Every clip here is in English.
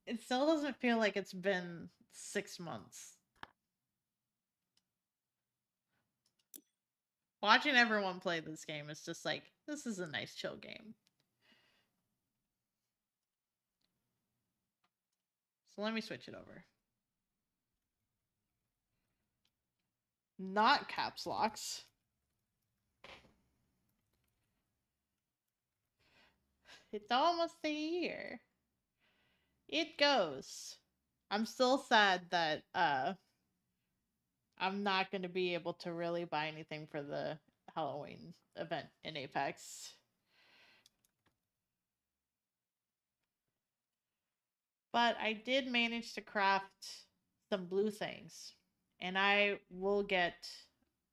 It still doesn't feel like it's been 6 months. Watching everyone play this game is just like, this is a nice chill game. So let me switch it over. Not caps locks. It's almost a year. It goes. I'm still sad that I'm not going to be able to really buy anything for the Halloween event in Apex. But I did manage to craft some blue things. And I will get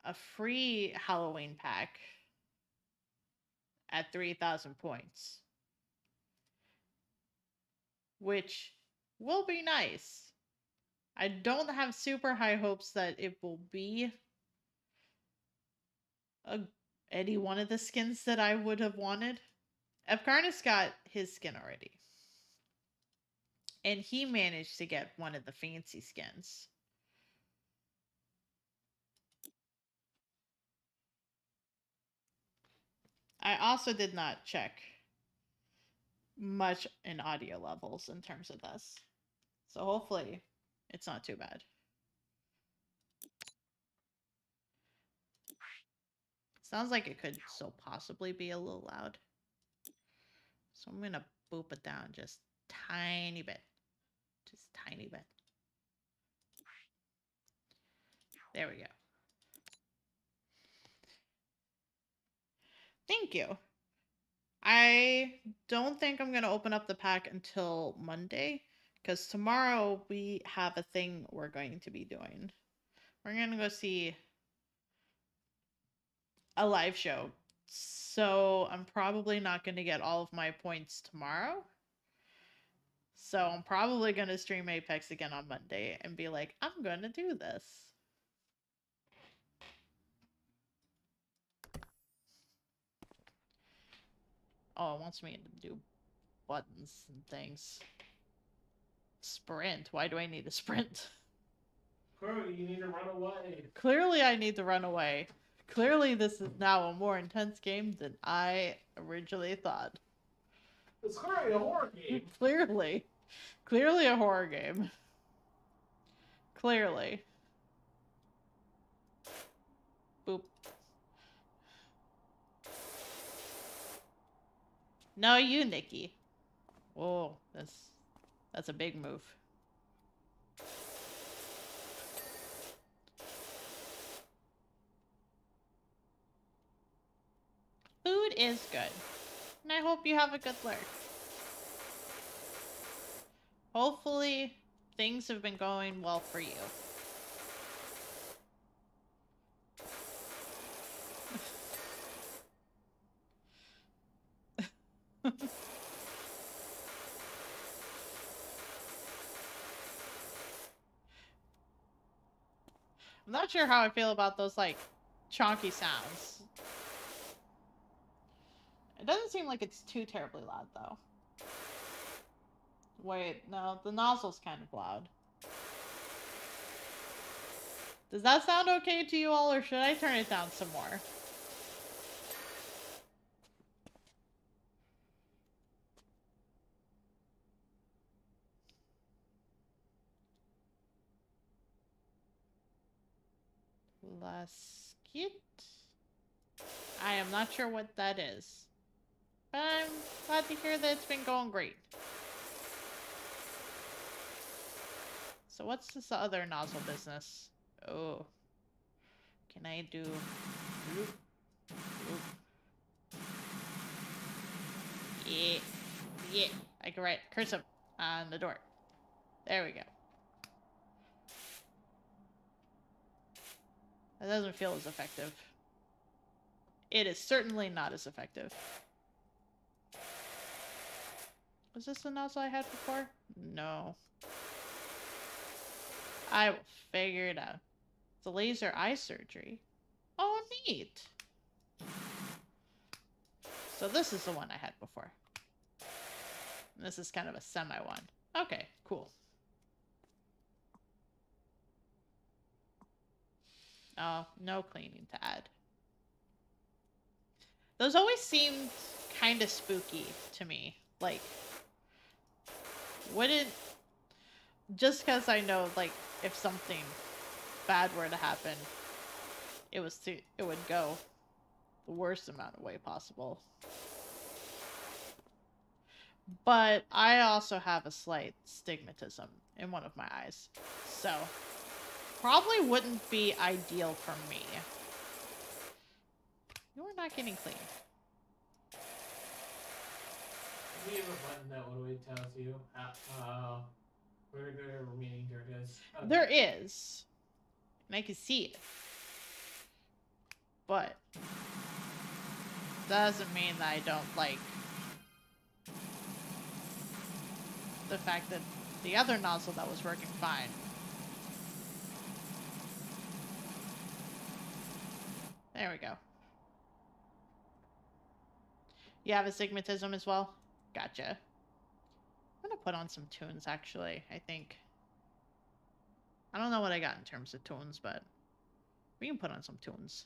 a free Halloween pack at 3,000 points. Which will be nice. I don't have super high hopes that it will be any one of the skins that I would have wanted. Evkarnis got his skin already. And he managed to get one of the fancy skins. I also did not check much in audio levels in terms of this. So hopefully it's not too bad. Sounds like it could so possibly be a little loud. So I'm going to boop it down just tiny bit. Just tiny bit. There we go. Thank you. I don't think I'm going to open up the pack until Monday, because tomorrow we have a thing we're going to be doing. We're going to go see a live show. So I'm probably not going to get all of my points tomorrow. So I'm probably going to stream Apex again on Monday and be like, I'm going to do this. Oh, it wants me to do buttons and things. Sprint. Why do I need a sprint? Clearly, you need to run away. Clearly, I need to run away. Clearly, this is now a more intense game than I originally thought. It's clearly a horror game. Clearly. Clearly a horror game. Clearly. Boop. No, you, Nikki. Whoa, that's a big move. Food is good. And I hope you have a good lurk. Hopefully, things have been going well for you. I'm not sure how I feel about those, like, chonky sounds. It doesn't seem like it's too terribly loud, though. Wait, no, the nozzle's kind of loud. Does that sound okay to you all, or should I turn it down some more? Lasket? I am not sure what that is. But I'm glad to hear that it's been going great. So what's this other nozzle business? Oh. Can I do... Oop. Oop. Yeah. Yeah. I can write cursive on the door. There we go. That doesn't feel as effective. It is certainly not as effective. Was this the nozzle I had before? No. I will figure it out. It's a laser eye surgery. Oh, neat. So this is the one I had before. And this is kind of a semi one. Okay, cool. Oh, no cleaning to add. Those always seemed kind of spooky to me. Like, wouldn't... Just because I know, like, if something bad were to happen, it would go the worst amount of way possible. But I also have a slight stigmatism in one of my eyes. So, probably wouldn't be ideal for me. You're not getting clean. Do you have a button that literally tells you where the remaining dirt is? Okay. There is. And I can see it. But that doesn't mean that I don't like the fact that the other nozzle that was working fine. There we go. You have astigmatism as well? Gotcha. I'm gonna put on some tunes, actually, I think. I don't know what I got in terms of tunes, but we can put on some tunes.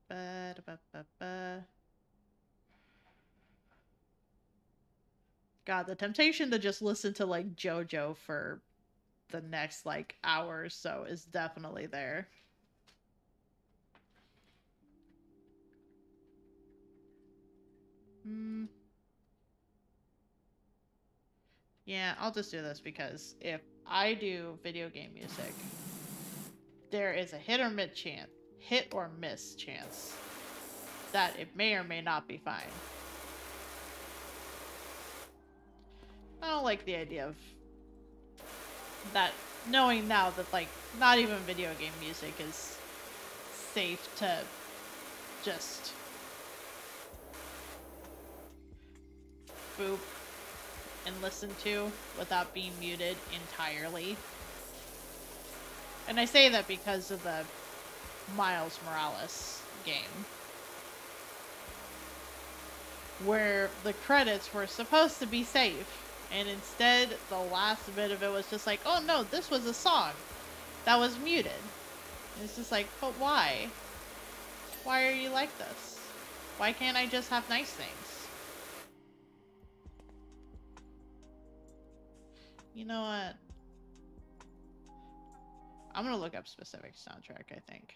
Ba-da-ba-ba-ba. God, the temptation to just listen to, like, JoJo for the next, like, hour or so is definitely there. Yeah, I'll just do this because if I do video game music, there is a hit or miss chance that it may or may not be fine. I don't like the idea of that, knowing now that, like, not even video game music is safe to just boop and listen to without being muted entirely. And I say that because of the Miles Morales game, where the credits were supposed to be safe, and instead the last bit of it was just like, oh no, this was a song that was muted. And it's just like, but why? Why are you like this? Why can't I just have nice things? You know what? I'm gonna look up specific soundtrack, I think.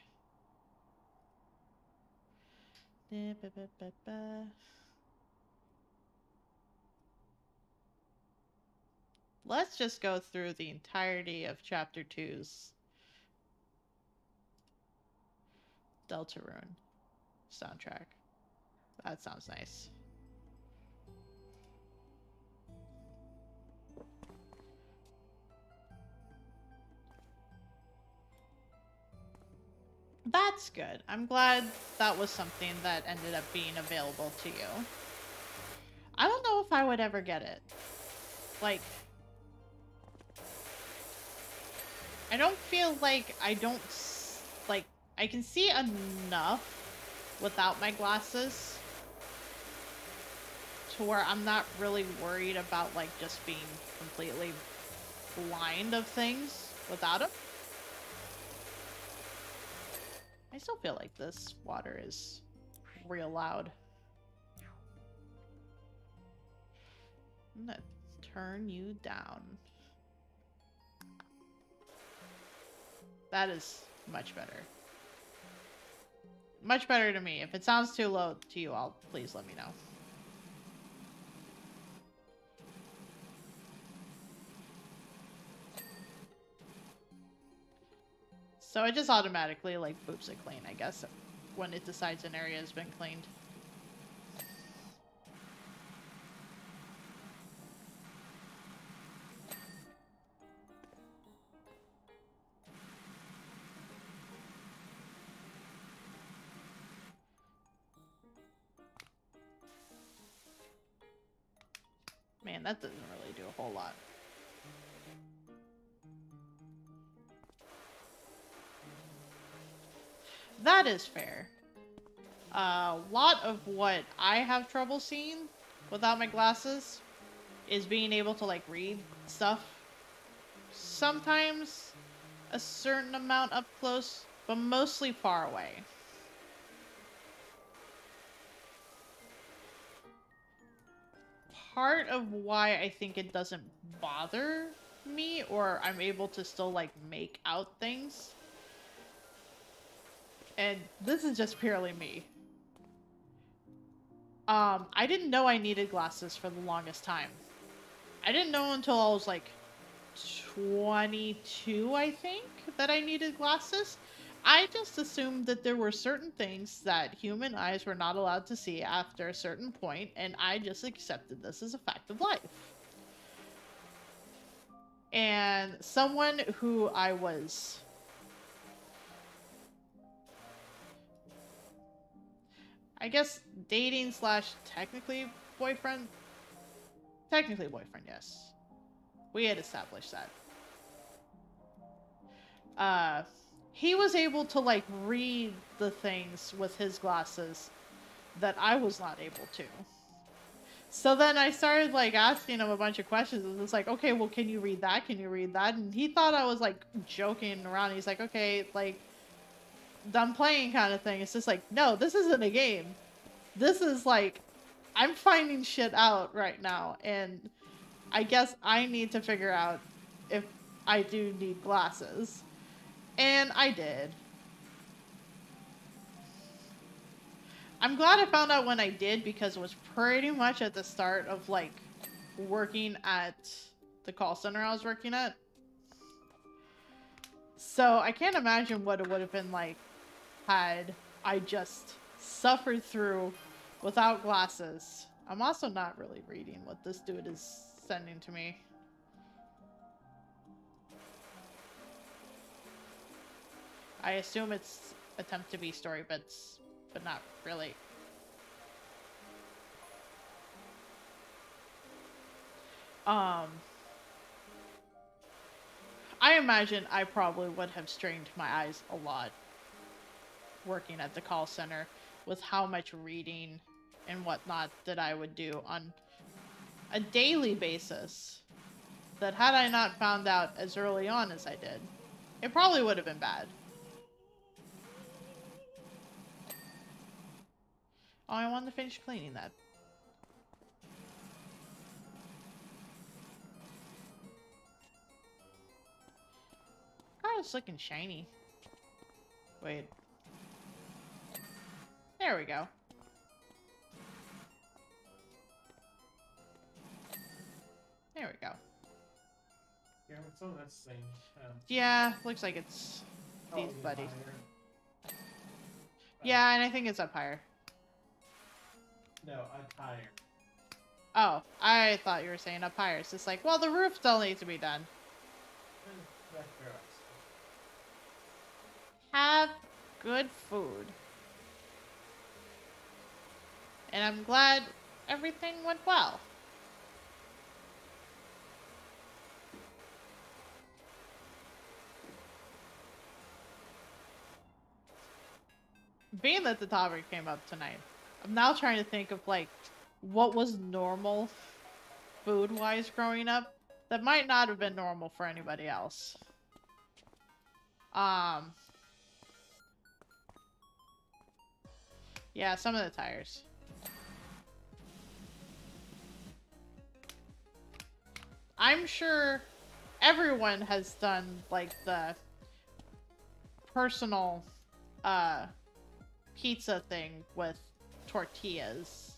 Let's just go through the entirety of Chapter 2's Deltarune soundtrack. That sounds nice. That's good. I'm glad that was something that ended up being available to you. I don't know if I would ever get it. Like, I don't feel like I can see enough without my glasses to where I'm not really worried about, like, just being completely blind of things without them. I still feel like this water is real loud. I'm gonna turn you down. That is much better. Much better to me. If it sounds too low to you, please let me know. So it just automatically, like, boops it clean, I guess, when it decides an area has been cleaned. Man, that doesn't really do a whole lot. That is fair. A lot of what I have trouble seeing without my glasses is being able to like read stuff. Sometimes a certain amount up close, but mostly far away. Part of why I think it doesn't bother me, or I'm able to still like make out things, and this is just purely me. I didn't know I needed glasses for the longest time. I didn't know until I was like 22, I think, that I needed glasses. I just assumed that there were certain things that human eyes were not allowed to see after a certain point, and I just accepted this as a fact of life. And someone who I was I guess dating / technically boyfriend. Technically boyfriend, yes. We had established that. He was able to like read the things with his glasses that I was not able to. So then I started like asking him a bunch of questions, and it's like, okay, well, can you read that? Can you read that? And he thought I was like joking around. He's like, okay, like done playing kind of thing. It's just like, no, this isn't a game. This is like, I'm finding shit out right now, and I guess I need to figure out if I do need glasses. And I did. I'm glad I found out when I did, because it was pretty much at the start of like working at the call center I was working at. So I can't imagine what it would have been like had I just suffered through without glasses. I'm also not really reading what this dude is sending to me. I assume it's attempt to be story bits, but not really. I imagine I probably would have strained my eyes a lot working at the call center with how much reading and whatnot that I would do on a daily basis, that had I not found out as early on as I did, it probably would have been bad. Oh, I wanted to finish cleaning that. Oh, it's looking shiny. Wait. There we go. There we go. Yeah, it's on that thing. Yeah, looks like it's these buddies. Higher. Yeah, and I think it's up higher. No, up higher. Oh, I thought you were saying up higher. It's just like, well, the roof still needs to be done. Have good food. And I'm glad everything went well. Being that the topic came up tonight, I'm now trying to think of like what was normal food-wise growing up that might not have been normal for anybody else. Yeah, some of the tires. I'm sure everyone has done like the personal pizza thing with tortillas.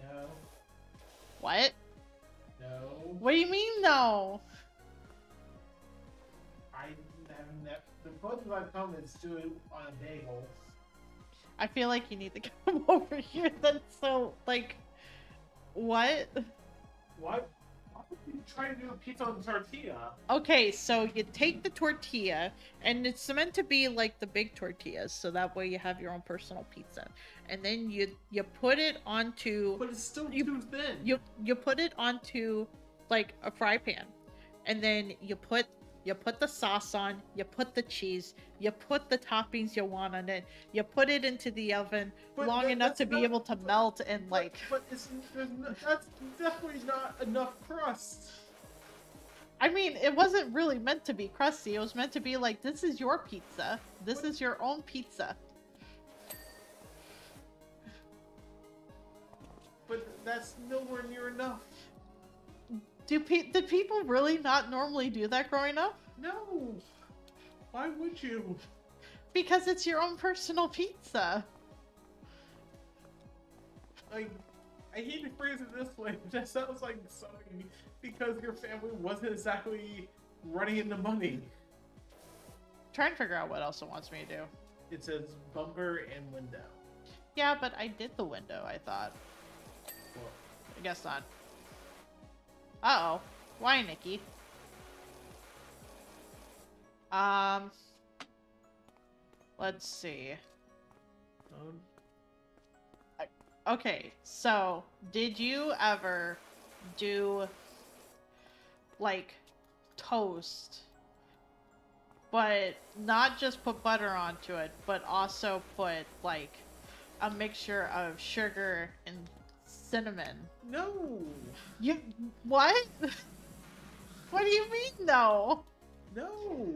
No. What? No. What do you mean no? I haven't. The closest I've come is do it on a bagel. I feel like you need to come over here then, so like what? What? Why would you try to do a pizza on tortilla? Okay, so you take the tortilla, and it's meant to be like the big tortillas, so that way you have your own personal pizza. And then you put it onto. But it's still too thin. You put it onto like a fry pan, and then you put you put the sauce on, you put the cheese, you put the toppings you want on it, you put it into the oven But long enough to be able to melt and like... But that's definitely not enough crust. I mean, it wasn't really meant to be crusty. It was meant to be like, this is your pizza. This is your own pizza. But that's nowhere near enough. Did people really not normally do that growing up? No. Why would you? Because it's your own personal pizza. I hate to phrase it this way, but that sounds like something because your family wasn't exactly running into money. Try and figure out what else it wants me to do. It says bumper and window. Yeah, but I did the window, I thought. Well, I guess not. Uh-oh. Why, Nikki? Let's see. Okay, so did you ever do like toast, but not just put butter onto it, but also put like a mixture of sugar and cinnamon? no. You what? What do you mean no? No.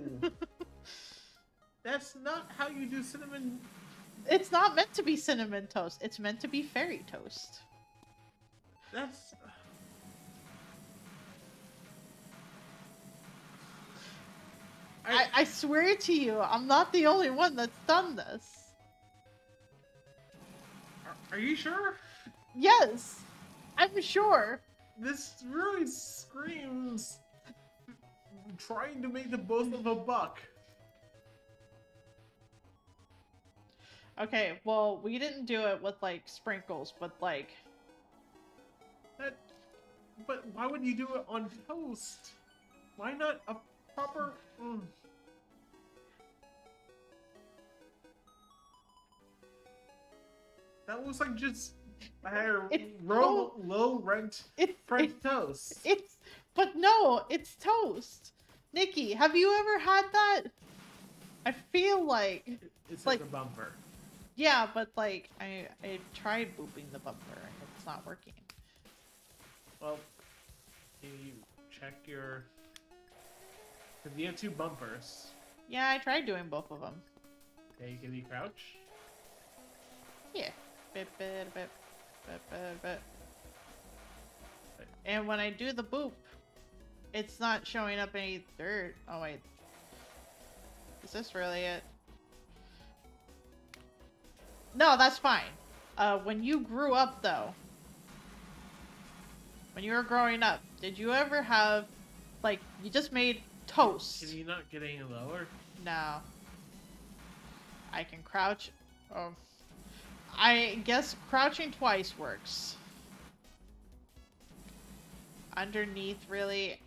That's not how you do cinnamon. It's not meant to be cinnamon toast. It's meant to be fairy toast. That's... I swear to you, I'm not the only one that's done this. Are you sure? Yes, I'm sure. This really screams trying to make the both of a buck. Okay, well, we didn't do it with, like, sprinkles, but, like... But why would you do it on toast? Why not a proper... That looks like just low rent French toast. But no, it's toast. Nikki, have you ever had that? I feel like... It's like a bumper. Yeah, but like, I tried booping the bumper and it's not working. Well, can you check your... Because you have two bumpers. Yeah, I tried doing both of them. Okay, can you crouch? Yeah. Bit. And when I do the boop, it's not showing up any dirt. Oh wait. Is this really it? No, that's fine. When you grew up, though, when you were growing up, did you ever have, like, you just made toast? Can you not get any lower? No. I can crouch. Oh. I guess crouching twice works. Underneath, really.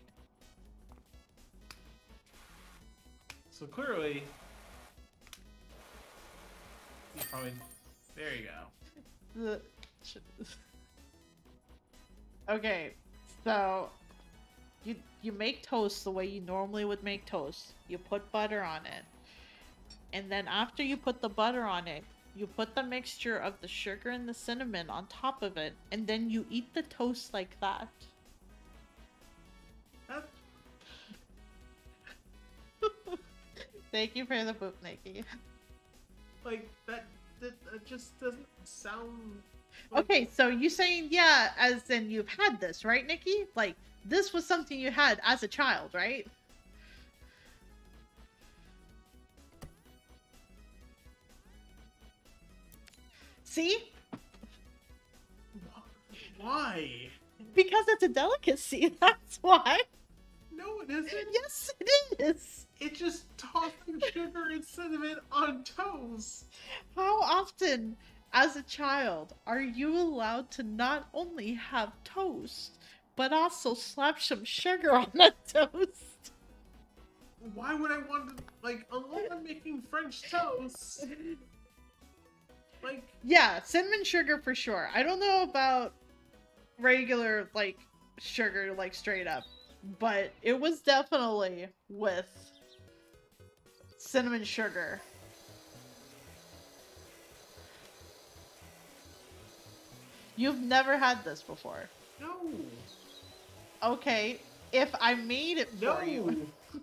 So clearly, you probably... There you go. Okay, so you make toast the way you normally would make toast. You put butter on it. And then after you put the butter on it, you put the mixture of the sugar and the cinnamon on top of it, and then you eat the toast like that. Thank you for the boop, Nikki. Like, that just doesn't sound... Like... Okay, so you saying, yeah, as in you've had this, right, Nikki? Like, this was something you had as a child, right? See? Why? Because it's a delicacy, that's why. No, it isn't. Yes, it is. It's just tossing sugar and cinnamon on toast. How often, as a child, are you allowed to not only have toast, but also slap some sugar on that toast? Why would I want to, like, unless I'm making French toast, like... Yeah, cinnamon sugar for sure. I don't know about regular, like, sugar, like, straight up. but it was definitely with cinnamon sugar. You've never had this before. No. Okay, if I made it for you. No.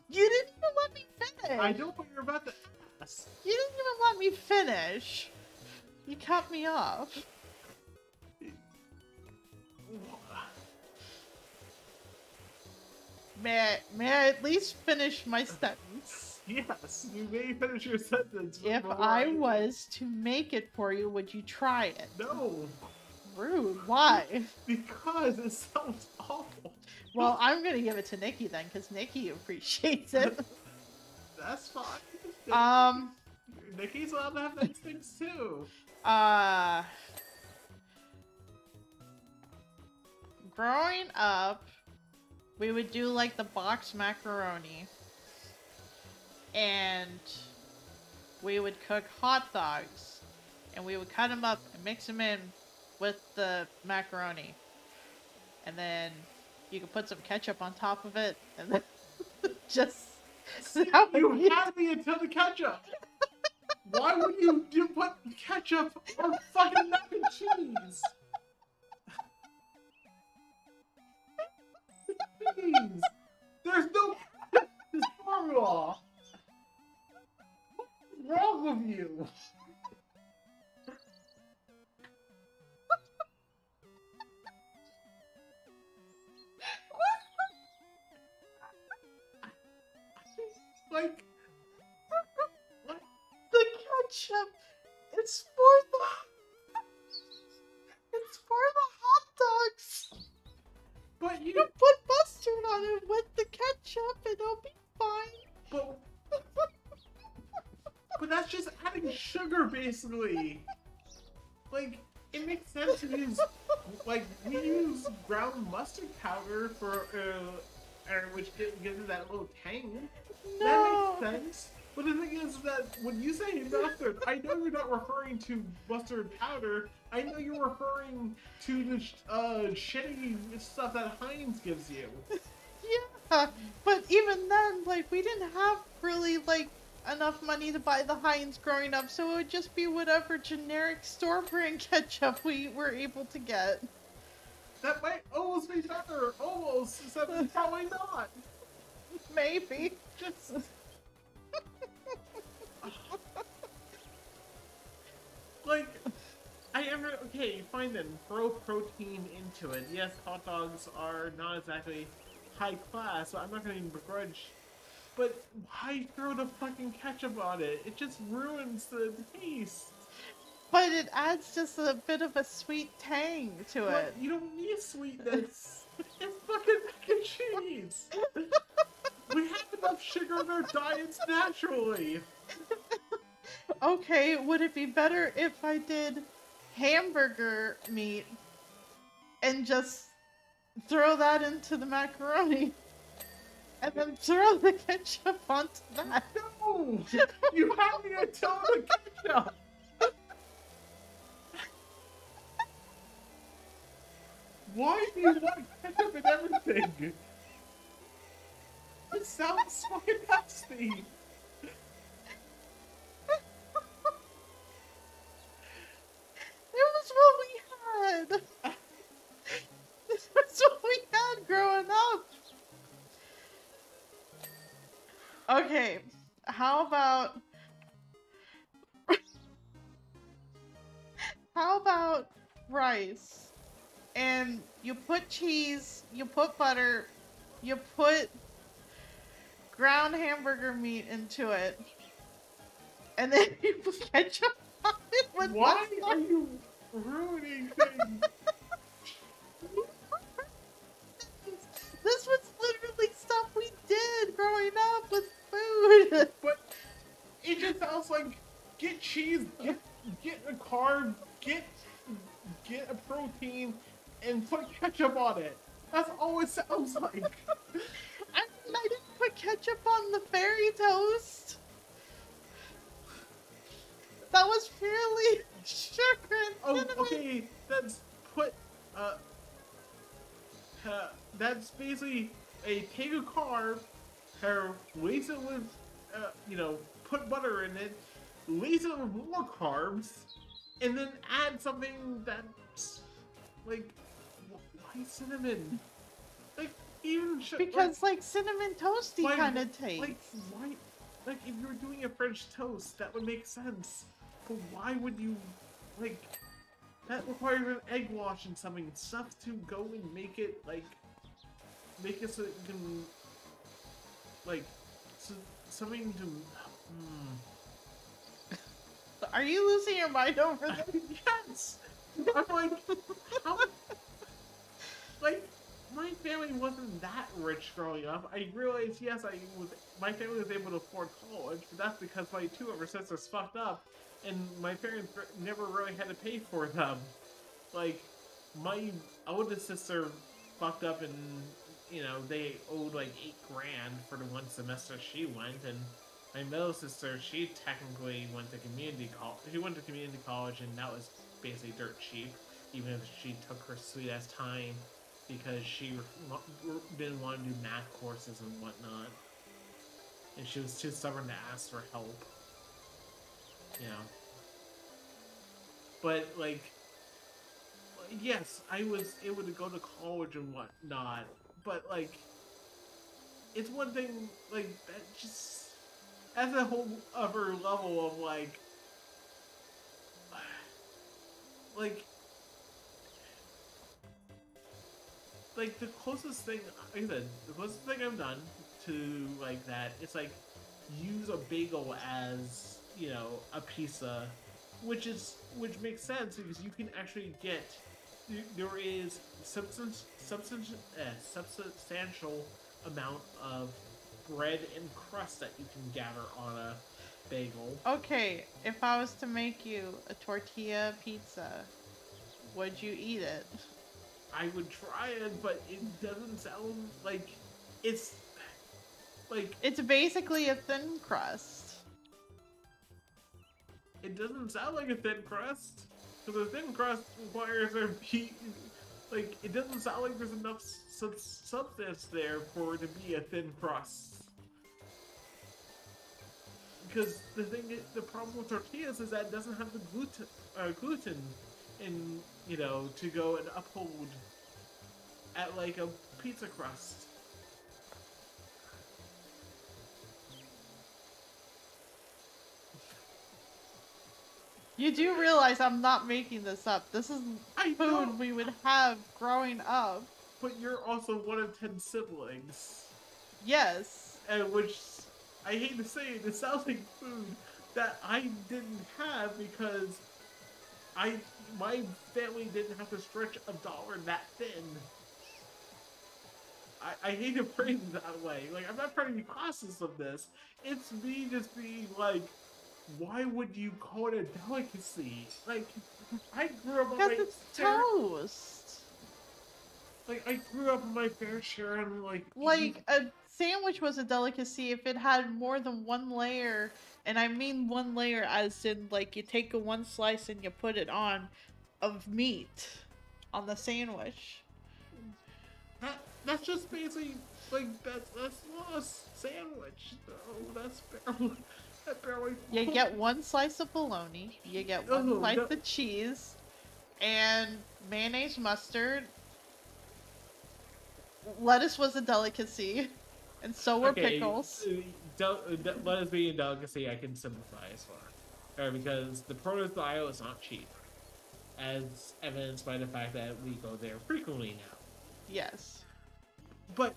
You didn't even let me finish. I know what you're about to ask. You didn't even let me finish. You cut me off. May I at least finish my sentence? Yes, you may finish your sentence. If I was to make it for you, would you try it? No. Rude. Why? Because it sounds awful. Well, I'm gonna give it to Nikki then, because Nikki appreciates it. That's fine. Um. Nikki's allowed to have nice things too. Growing up, we would do like the box macaroni, and we would cook hot dogs, and we would cut them up and mix them in with the macaroni, and then you could put some ketchup on top of it, and then just You had me until the ketchup. Why would you put ketchup on fucking mac and cheese? Jeez. There's no formula. What's wrong with you? Like, what? the ketchup. It's for the hot dogs. But You put mustard on it with the ketchup, and it'll be fine. But that's just adding sugar, basically. Like, it makes sense to use, like, we use ground mustard powder for, which gives it that little tang. No. That makes sense. But the thing is that when you say mustard, I know you're not referring to mustard powder. I know you're referring to the shitty stuff that Heinz gives you. Yeah, but even then, like, we didn't have really, like, enough money to buy the Heinz growing up, so it would just be whatever generic store brand ketchup we were able to get. That might almost be better. Almost. Except probably not. Maybe. Just... like, okay, fine then, throw protein into it. Yes, hot dogs are not exactly high class, so I'm not gonna even begrudge. But why throw the fucking ketchup on it? It just ruins the taste. But it adds just a bit of a sweet tang to it. You don't need sweetness. It's fucking mac and cheese. We have enough sugar in our diets naturally. Okay, would it be better if I did hamburger meat and just throw that into the macaroni and then throw the ketchup onto that? No! You have me until the ketchup! Why do you want ketchup in everything? It sounds fucking nasty! It was what we had. This was what we had growing up. Okay, how about rice? And you put cheese, you put butter, you put ground hamburger meat into it, and then you put ketchup on it with Why mustard. are you ruining things? This was literally stuff we did growing up with food. But it just sounds like get cheese, get a carb, get a protein, and put ketchup on it. That's all it sounds like. I didn't put ketchup on the fairy toast. That was purely sugar and cinnamon. Okay, that's basically a take a carb, lace it with, put butter in it, lace it with more carbs, and then add something that's like, why cinnamon? Like even Because like cinnamon toasty why kind of like tastes. why like if you were doing a French toast that would make sense, but why would you like that requires an egg wash and something stuff to go and make it so that you can like so, something to. Are you losing your mind over this? Yes, I'm like how like my family wasn't that rich growing up. I realized yes, my family was able to afford college, but that's because my two older sisters fucked up, and my parents never really had to pay for them. Like my oldest sister fucked up and they owed like 8 grand for the one semester she went, and my middle sister she technically went to community college. She went to community college, and that was basically dirt cheap, even if she took her sweet ass time because she didn't want to do math courses and whatnot, and she was too stubborn to ask for help. You know, but like yes, I was able to go to college and whatnot, but like, it's one thing like that just as a whole other level of like, like the closest thing, like I said, the closest thing I've done to like that, it's like use a bagel as a pizza, which makes sense because you can actually get there is substantial amount of bread and crust that you can gather on a bagel. Okay, if I was to make you a tortilla pizza, would you eat it? I would try it, but it doesn't sound like it's like It's basically a thin crust. it doesn't sound like a thin crust because a thin crust requires a like it doesn't sound like there's enough substance there for it to be a thin crust. Because the problem with tortillas is that it doesn't have the gluten, in to go and uphold at like a pizza crust. You do realize I'm not making this up. This is food we would have growing up. But you're also one of 10 siblings. Yes. And which, I hate to say it, it sounds like food that I didn't have because my family didn't have to stretch a dollar that thin. I hate to phrase it that way. Like, I'm not trying to be cautious of this. It's me just being like, why would you call it a delicacy? Like, I grew up on my it's toast. Like, I grew up on my fair share and like a sandwich was a delicacy if it had more than one layer, and I mean one layer as in like you take one slice and you put it on of meat on the sandwich. That's just basically like that's not a sandwich. No, that's barely. You get one slice of bologna, you get one slice of cheese, and mayonnaise, mustard. Lettuce was a delicacy, and so were pickles. Lettuce being a delicacy, I can simplify as far, because the produce aisle is not cheap, as evidenced by the fact that we go there frequently now. Yes. But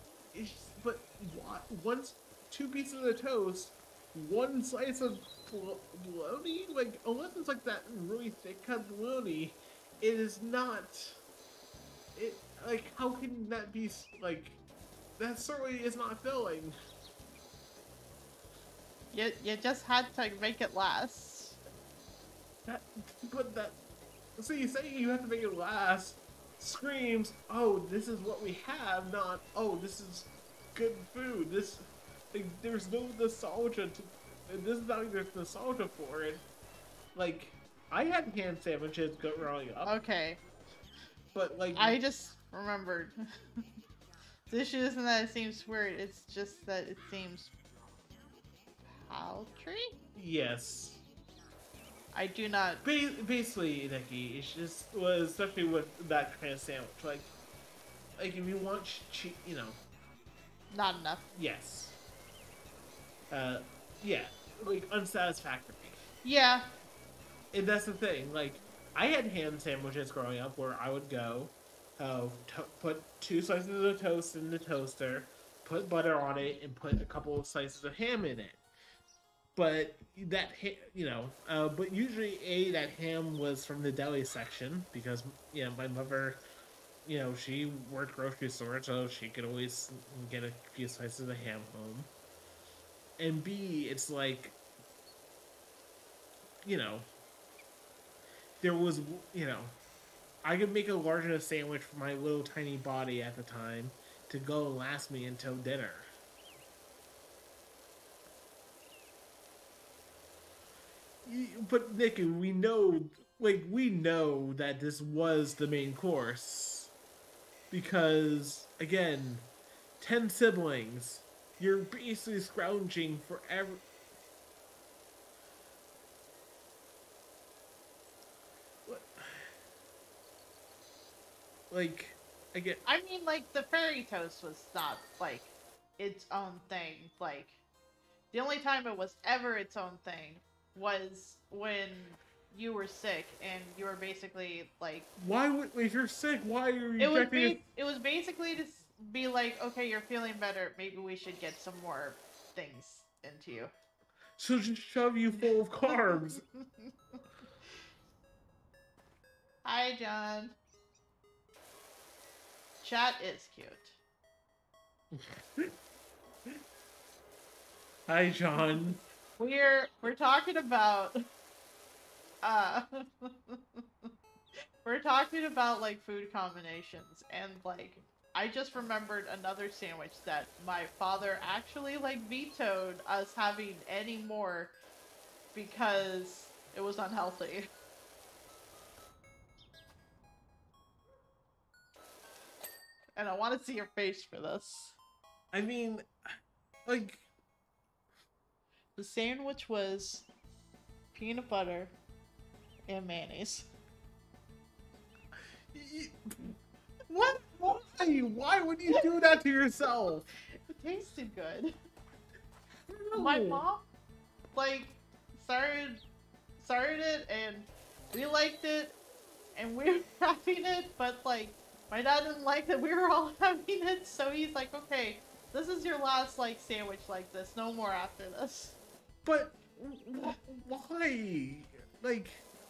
once 2 pieces of toast, 1 slice of bologna, like unless it's like that really thick cut bologna, it is not. It like how can that be like? That certainly is not filling. You just had to make it last. So you say you have to make it last. Screams, oh, this is what we have, not, oh, this is good food. There's no nostalgia this is not like there's nostalgia for it. Like, I had ham sandwiches growing up. Okay. But, like... I just remembered. The issue isn't that it seems weird, it's just that it seems paltry? Yes. I do not. Basically, Nikki, it's just was especially with that kind of sandwich. Like if you want Not enough. yes, uh, yeah, like unsatisfactory. Yeah. And that's the thing. Like I had ham sandwiches growing up where I would go, put two slices of toast in the toaster, put butter on it, and put a couple of slices of ham in it. But but usually that ham was from the deli section because my mother, she worked grocery store, so she could always get a few slices of ham home. And B, it's like, you know, there was, you know, I could make a large enough sandwich for my little tiny body at the time to go and last me until dinner. But Nick, we know that this was the main course because again, 10 siblings, you're basically scrounging for every. Like, I get. I mean, like, the fairy toast was not, like, its own thing. Like, the only time it was ever its own thing was when you were sick and you were basically, like... Why would if you're sick? Why are you It was, rejecting it? it was basically to be like, okay, you're feeling better, maybe we should get some more things into you. So just shove you full of carbs. Hi, John. Chat is cute. Hi, John. We're talking about uh we're talking about like food combinations, and like I just remembered another sandwich that my father actually like vetoed us having any more because it was unhealthy. And I want to see your face for this. I mean, like, The sandwich was peanut butter and mayonnaise. what? Why? Why would you do that to yourself? It tasted good. No. My mom, like, started it, and we liked it, and we were having it, but, like, my dad didn't like that we were all having it, so he's like, okay, this is your last, like, sandwich like this. No more after this. But why? Like,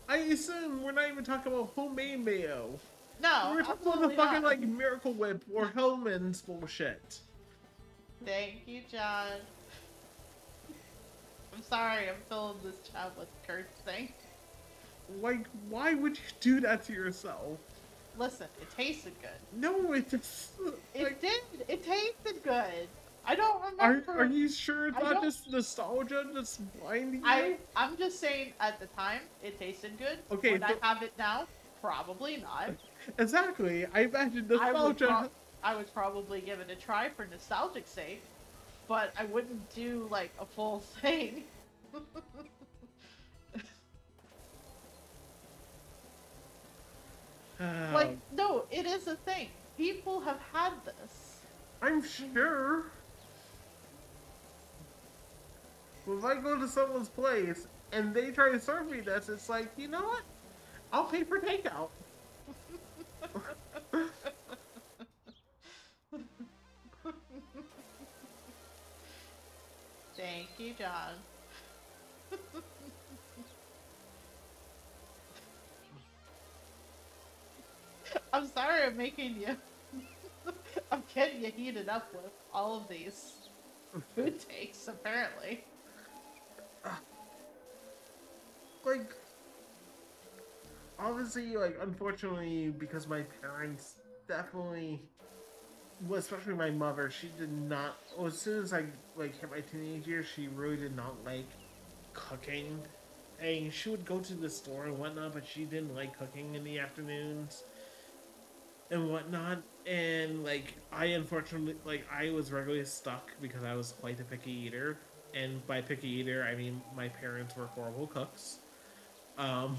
I assume we're not even talking about homemade mayo. No, We're talking about the absolutely fucking, not. like, Miracle Whip or Hellman's bullshit. Thank you, John. I'm sorry, I'm filling this chat with cursing. Like, why would you do that to yourself? Listen, it tasted good. No, it just. It Like, did. It tasted good. I don't are remember. you sure it's I not don't- just nostalgia that's blinding you? I'm just saying at the time it tasted good. Okay, Would but- I have it now? Probably not. Exactly. I imagine nostalgia. I would probably give it a try for nostalgic sake, but I wouldn't do like a full thing. Like, no, it is a thing. People have had this. I'm sure. If I go to someone's place and they try to serve me this, it's like, you know what? I'll pay for takeout. Thank you, John. I'm sorry I'm making you. I'm getting you heated up with all of these food takes, apparently. Like, obviously, like, unfortunately, because my parents definitely, well, especially my mother, she did not, well, as soon as I, like, hit my teenage years, she really did not like cooking. And she would go to the store and whatnot, but she didn't like cooking in the afternoons. and whatnot. And like I unfortunately like I was regularly stuck because I was quite a picky eater. And by picky eater I mean my parents were horrible cooks. Um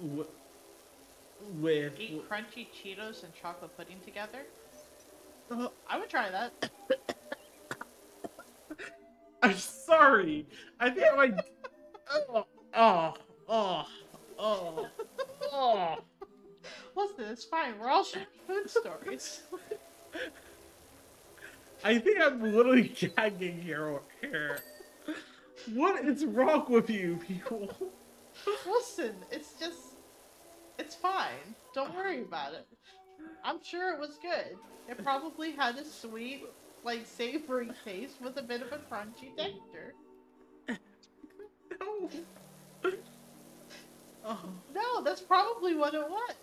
w- with Eat crunchy Cheetos and chocolate pudding together. uh, I would try that. I'm sorry. I think I might oh oh oh oh oh Listen, it's fine. We're all sharing food stories. I think I'm literally gagging here. What is wrong with you people? Listen, it's fine. Don't worry about it. I'm sure it was good. It probably had a sweet, like savory taste with a bit of a crunchy texture. No. Oh. No, that's probably what it was.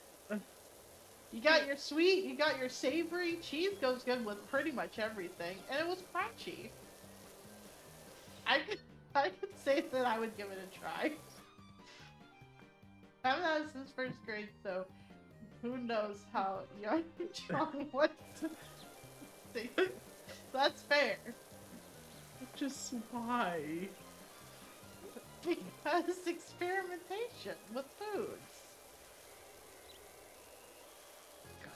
You got your sweet, you got your savory. Cheese goes good with pretty much everything, and it was crunchy. I could, I could say that I would give it a try. I haven't had it since first grade, so who knows how young John was to say. That's fair. Just why? Because experimentation with foods. God.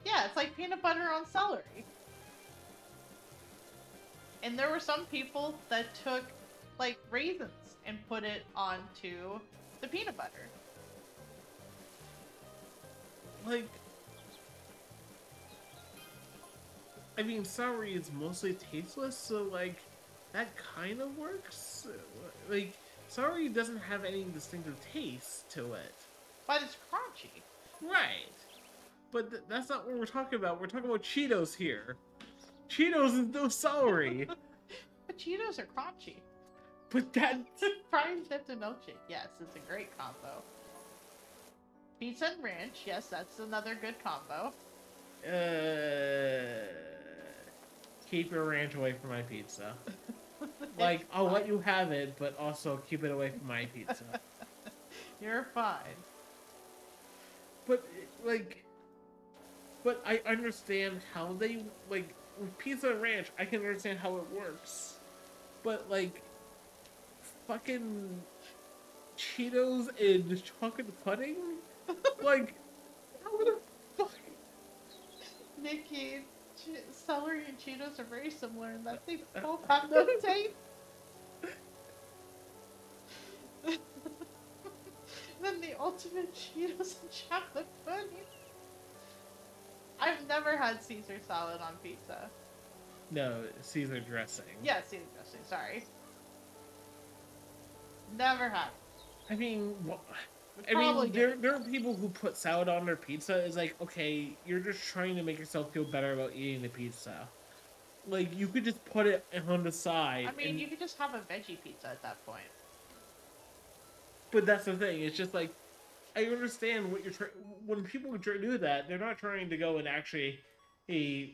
Yeah, it's like peanut butter on celery. And there were some people that took like raisins and put it onto the peanut butter. Like, I mean, celery is mostly tasteless, so like, that kind of works. Like, celery doesn't have any distinctive taste to it. But it's crunchy. Right. But that's not what we're talking about. We're talking about Cheetos here. Cheetos is no celery. But Cheetos are crunchy. But that... Frying chips and milkshake, yes, it's a great combo. Pizza and ranch, yes, that's another good combo. Keep your ranch away from my pizza. Like, I'll let you have it, but also keep it away from my pizza. You're fine. But, like... But I understand how they, like, with pizza and ranch, I can understand how it works. But, like, fucking Cheetos and chocolate pudding? Like, how the fuck? Nikki, celery and Cheetos are very similar in that they both have no taste. Then the ultimate Cheetos and chocolate pudding. I've never had Caesar salad on pizza. No, Caesar dressing. Yeah, Caesar dressing, sorry. Never had it. I mean, Probably there are people who put salad on their pizza. Is like, okay, you're just trying to make yourself feel better about eating the pizza. Like, you could just put it on the side. I mean, you could just have a veggie pizza at that point. But that's the thing. It's just like, I understand what you're trying. When people do that, they're not trying to go and actually, they're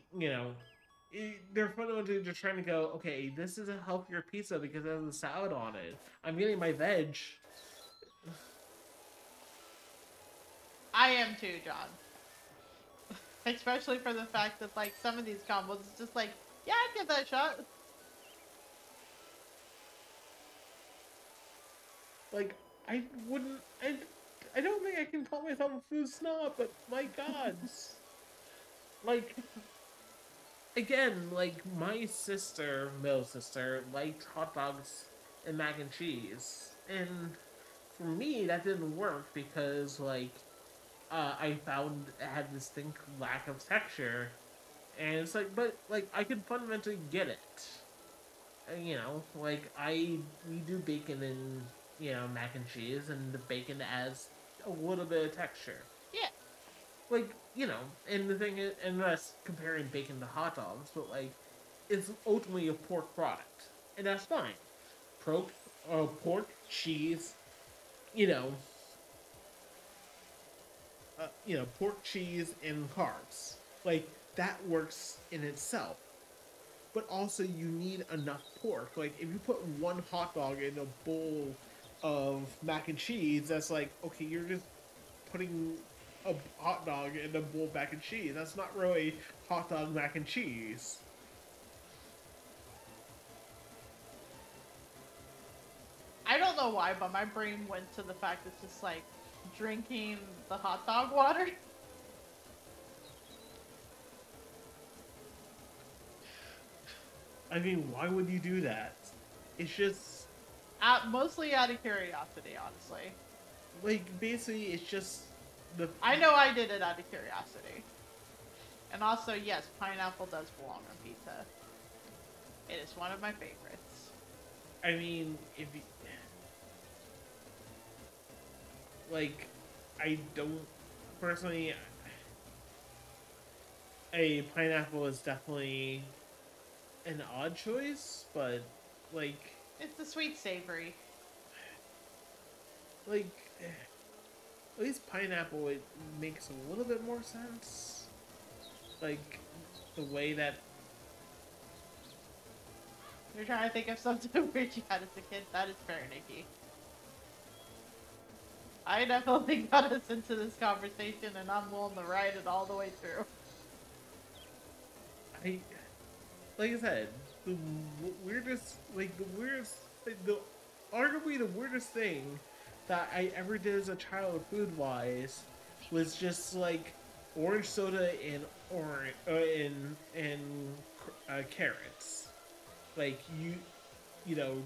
fundamentally just trying to go, okay, this is a healthier pizza because it has a salad on it. I'm getting my veg. I am too, John. Especially for the fact that, like, some of these combos, it's just like, yeah, I'd give that a shot. Like, I wouldn't. I don't think I can call myself a food snob, but my God. Like, again, like, my middle sister, liked hot dogs and mac and cheese. And for me, that didn't work because, like, I found it had this distinct lack of texture. And it's like, but, like, I could fundamentally get it. Like, we do bacon and, mac and cheese, and the bacon adds a little bit of texture. Yeah. Like, and the thing is, and that's comparing bacon to hot dogs, but, like, it's ultimately a pork product. And that's fine. Pork, cheese, pork, cheese, and carbs. Like, that works in itself. But also, you need enough pork. Like, if you put one hot dog in a bowl of mac and cheese that's like, okay, you're just putting a hot dog in a bowl of mac and cheese. That's not really hot dog mac and cheese. I don't know why, but my brain went to the fact it's just like drinking the hot dog water. I mean, why would you do that? It's just Mostly out of curiosity, honestly. like basically it's just the I know I did it out of curiosity. And also, yes, pineapple does belong on pizza. It is one of my favorites. I mean, if you, like, I don't personally. A pineapple is definitely an odd choice, but like, It's the sweet savory. like, at least pineapple it makes a little bit more sense. Like, the way that You're trying to think of something weird you had as a kid? That is fair, Nikki. I definitely got us into this conversation, and I'm willing to ride it all the way through. I, like I said, the weirdest, like, the arguably the weirdest thing that I ever did as a child, food wise, was just like orange soda and carrots. Like you know,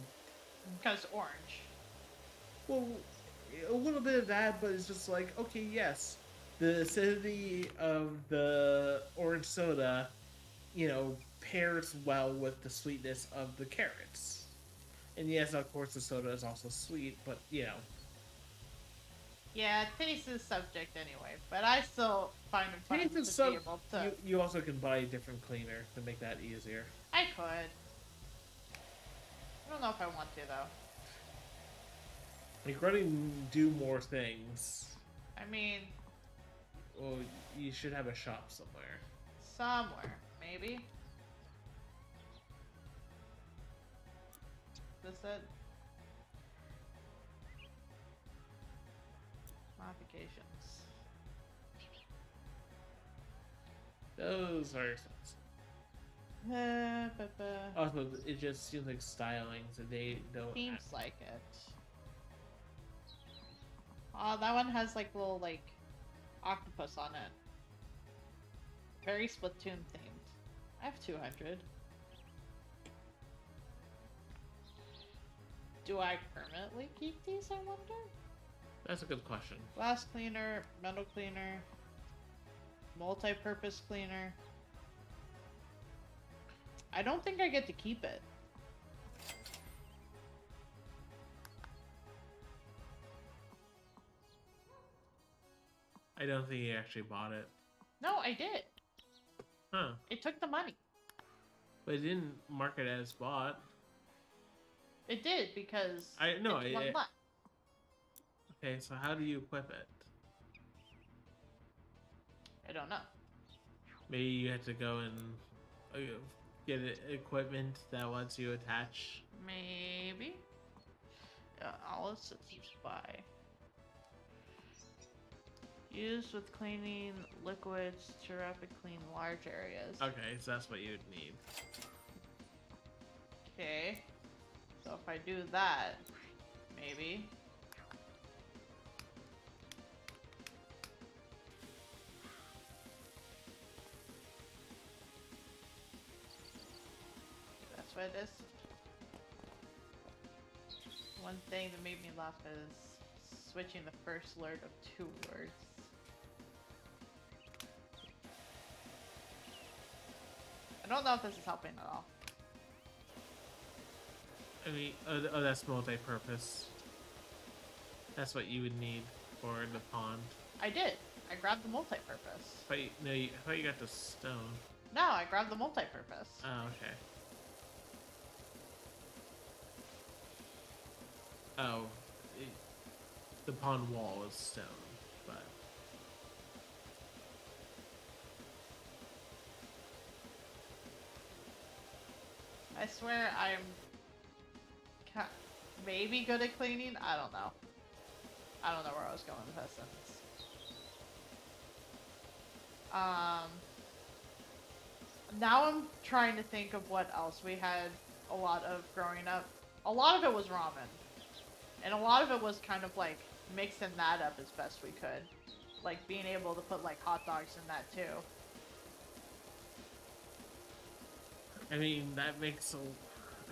Because orange. well, a little bit of that, but it's just like, okay, yes, the acidity of the orange soda, pairs well with the sweetness of the carrots. And yes, of course, the soda is also sweet, but Yeah, taste is subject anyway, but I still find it fun taste to is so. be able to. You also can buy a different cleaner to make that easier. I could. I don't know if I want to, though. Like, running do more things. I mean, Well, you should have a shop somewhere. somewhere, maybe. This it? Modifications. Those are expensive. Also, it just seems like stylings that they don't. Seems like it. Oh, that one has like little octopus on it. Very Splatoon themed. I have 200. Do I permanently keep these, I wonder? That's a good question. Glass cleaner, metal cleaner, multi-purpose cleaner. I don't think I get to keep it. I don't think you actually bought it. No, I did. Huh. It took the money. But it didn't mark it as bought. It did because I know. it's one left. Okay, so how do you equip it? I don't know. Maybe you have to go and get equipment that lets you attach. Maybe. All it says is buy. Used with cleaning liquids to rapid clean large areas. Okay, so that's what you would need. Okay. So if I do that, maybe. That's what it is. One thing that made me laugh is switching the first word of 2 words. I don't know if this is helping at all. I mean, that's multi-purpose. That's what you would need for the pond. I did. I grabbed the multi-purpose. But no, I thought you got the stone. No, I grabbed the multi-purpose. Oh, okay. Oh, the pond wall is stone, but I swear I'm maybe good at cleaning. I don't know. I don't know where I was going with that sentence. Now I'm trying to think of what else we had a lot of growing up. A lot of it was ramen. And a lot of it was kind of like mixing that up as best we could. Like being able to put like hot dogs in that too. I mean, that makes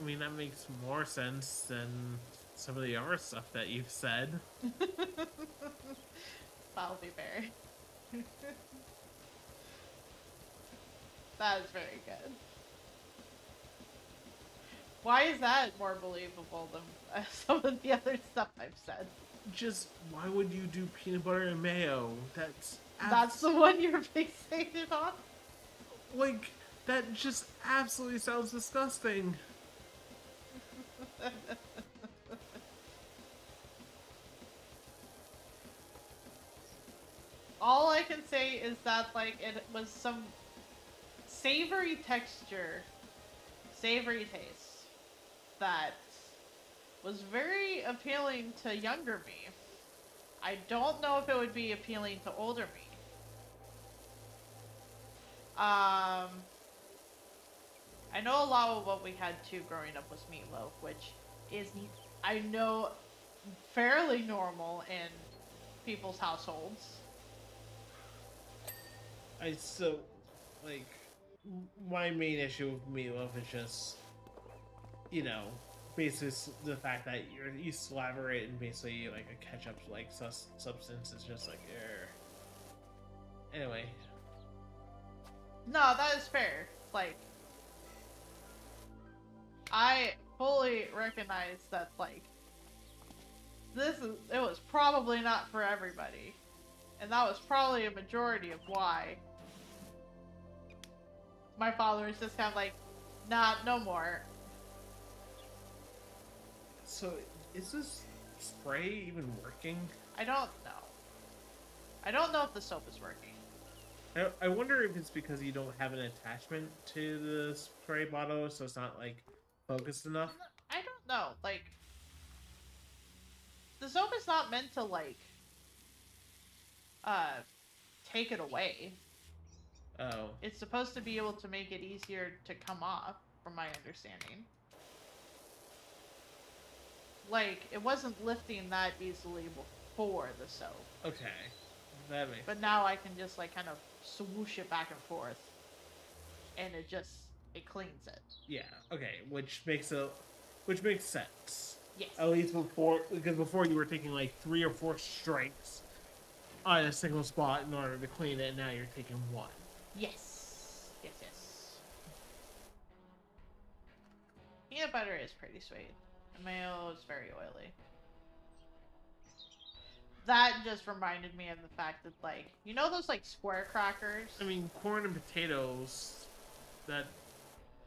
that makes more sense than some of the other stuff that you've said. That'll be fair. That is very good. Why is that more believable than some of the other stuff I've said? Just why would you do peanut butter and mayo? That's the one you're fixated on? Like, that just absolutely sounds disgusting. All I can say is that, like, it was some savory texture, savory taste that was very appealing to younger me. I don't know if it would be appealing to older me. I know a lot of what we had too growing up was meatloaf, which is, I know, fairly normal in people's households. My main issue with meatloaf is just, basically the fact that you slather it and basically like a ketchup like substance is just like, anyway. No, that is fair. Like, I fully recognize that, like, it was probably not for everybody. And that was probably a majority of why my father was just kind of like, nah, no more. So, is this spray even working? I don't know. I don't know if the soap is working. I wonder if it's because you don't have an attachment to the spray bottle, so it's not, like, focused enough? I don't know. Like, the soap is not meant to, like, take it away. Oh. It's supposed to be able to make it easier to come off, from my understanding. Like, it wasn't lifting that easily before the soap. Okay. That makes But now I can just, like, kind of swoosh it back and forth. And it cleans it. Yeah, okay. Which makes sense. Yes. At least because before you were taking like 3 or 4 strikes on a single spot in order to clean it, and now you're taking 1. Yes. Yes, yes. Peanut butter is pretty sweet. And mayo is very oily. That just reminded me of the fact that, like, you know those, like, square crackers? I mean, corn and potatoes, that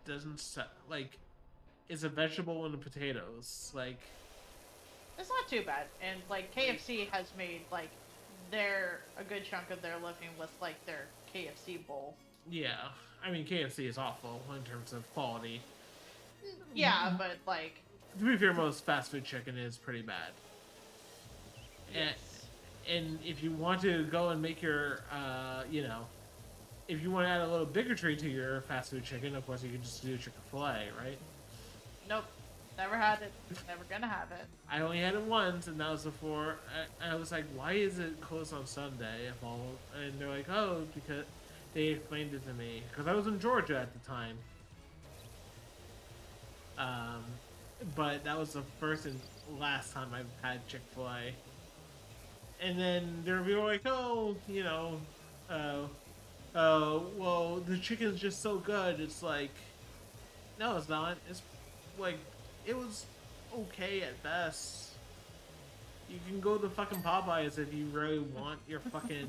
doesn't like, is a vegetable and potatoes. Like, it's not too bad. And, like, KFC has made, like, a good chunk of their living with, like, their KFC bowl. Yeah. I mean, KFC is awful in terms of quality. Yeah, but, like... To be fair, most fast food chicken is pretty bad. Yes. And if you want to go and make your, if you want to add a little bigotry to your fast food chicken, of course you can just do Chick-fil-A, right? Nope. Never had it. Never gonna have it. I only had it once, and that was before. I was like, why is it closed on Sunday? And they're like, oh, because they explained it to me. Because I was in Georgia at the time. But that was the first and last time I've had Chick-fil-A. And then they're like, oh, well, the chicken's just so good. It's like, no, it's not. It's like, it was okay at best. You can go to fucking Popeyes if you really want your fucking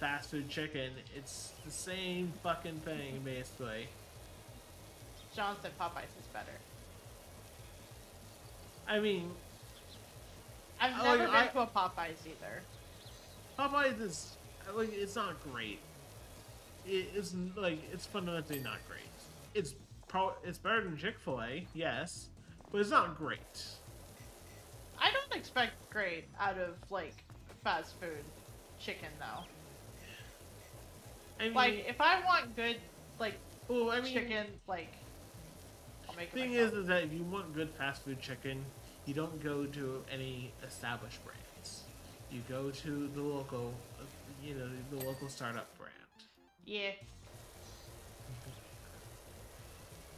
fast food chicken. It's the same fucking thing, basically. John said Popeyes is better. I mean, I've never been to a Popeyes either. Popeyes is, like, it's not great. It's fundamentally not great. It's better than Chick-fil-A, yes, but it's not great. don't expect great out of like fast food chicken though. I mean, Like if I want good like well, I mean, chicken, like I'll make it thing myself. is that if you want good fast food chicken, you don't go to any established brands. You go to the local, the local startup brand. Yeah.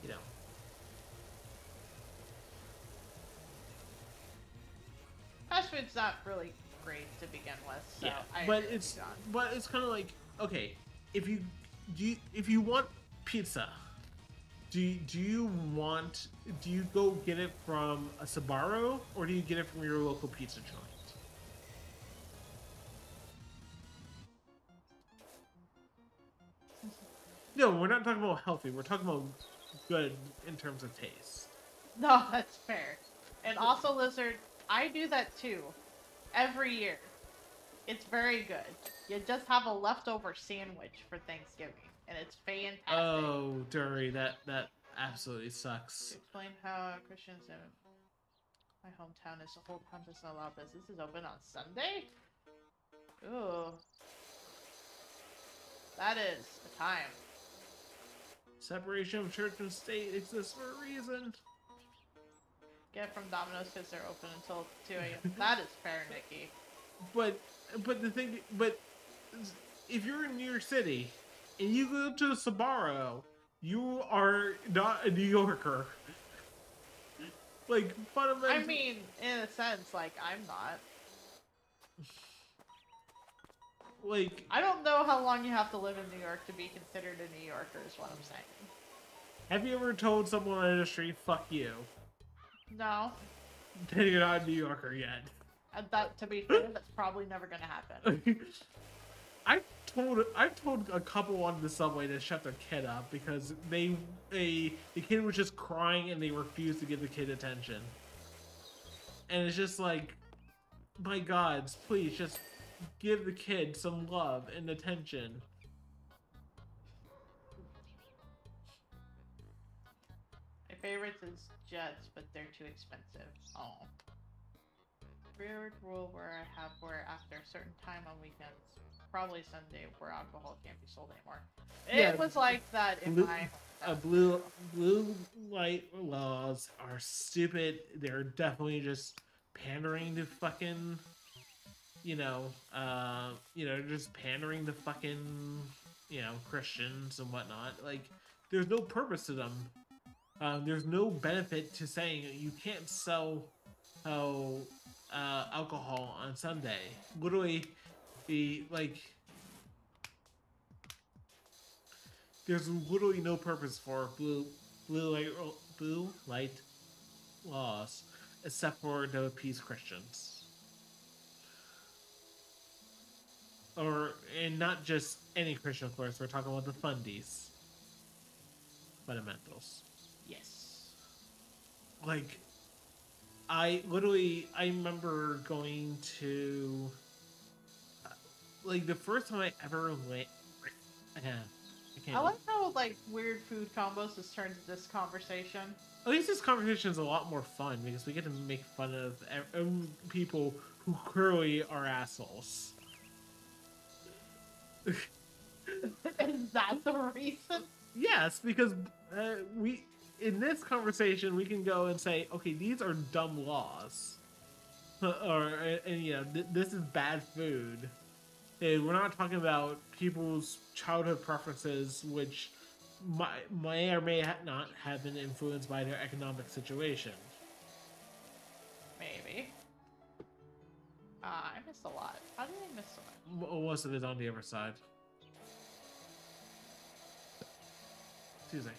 You know, Fast food's not really great to begin with, so yeah, I but agree with it's you, John. but it's kind of like, okay, if you if you want pizza, do you want do you go get it from a Sbarro or do you get it from your local pizza joint? No, we're not talking about healthy. We're talking about good in terms of taste. No, that's fair. And also, Lizard, I do that too. Every year. It's very good. You just have a leftover sandwich for Thanksgiving, and it's fantastic. Oh, Dury, that absolutely To sucks. explain how Christians in my hometown is the whole town doesn't allow businesses open on Sunday? Ooh. That is a time. Separation of church and state exists for a reason. Get from Domino's because they're open until 2 a.m. That is fair, Nikki. But but if you're in New York City and you go to Sbarro, you are not a New Yorker. Like I fundamentally, mean, in a sense, like, I'm not. like, I don't know how long you have to live in New York to be considered a New Yorker, is what I'm saying. have you ever told someone on the street "fuck you"? No. Then you're not a New Yorker yet. That, to be fair, that's probably never gonna happen. I told a couple on the subway to shut their kid up because the kid was just crying and they refused to give the kid attention. And it's just like, my God, please just give the kid some love and attention. My favorites is Jets, but they're too expensive. Oh. Weird rule where I have where after a certain time on weekends, probably Sunday, where alcohol can't be sold anymore. Yeah, It was like that in blue, my blue light laws are stupid. They're definitely just pandering to fucking, just pandering to fucking, Christians and whatnot. Like, there's no purpose to them. There's no benefit to saying you can't sell alcohol on Sunday. Literally, there's literally no purpose for blue light laws except for to appease Christians, and not just any Christian, of course. We're talking about the fundies, fundamentals. yes. Like, I remember going to, like, the first time I ever went. I like how like weird food combos has turned to this conversation. At least this conversation is a lot more fun because we get to make fun of people who clearly are assholes. Is that the reason? Yes, because we in this conversation we can go and say, okay, these are dumb laws, this is bad food. And we're not talking about people's childhood preferences, which may or may not have been influenced by their economic situation. Maybe. I missed a lot. How did I miss so much? Most of it on the other side. Tuesday.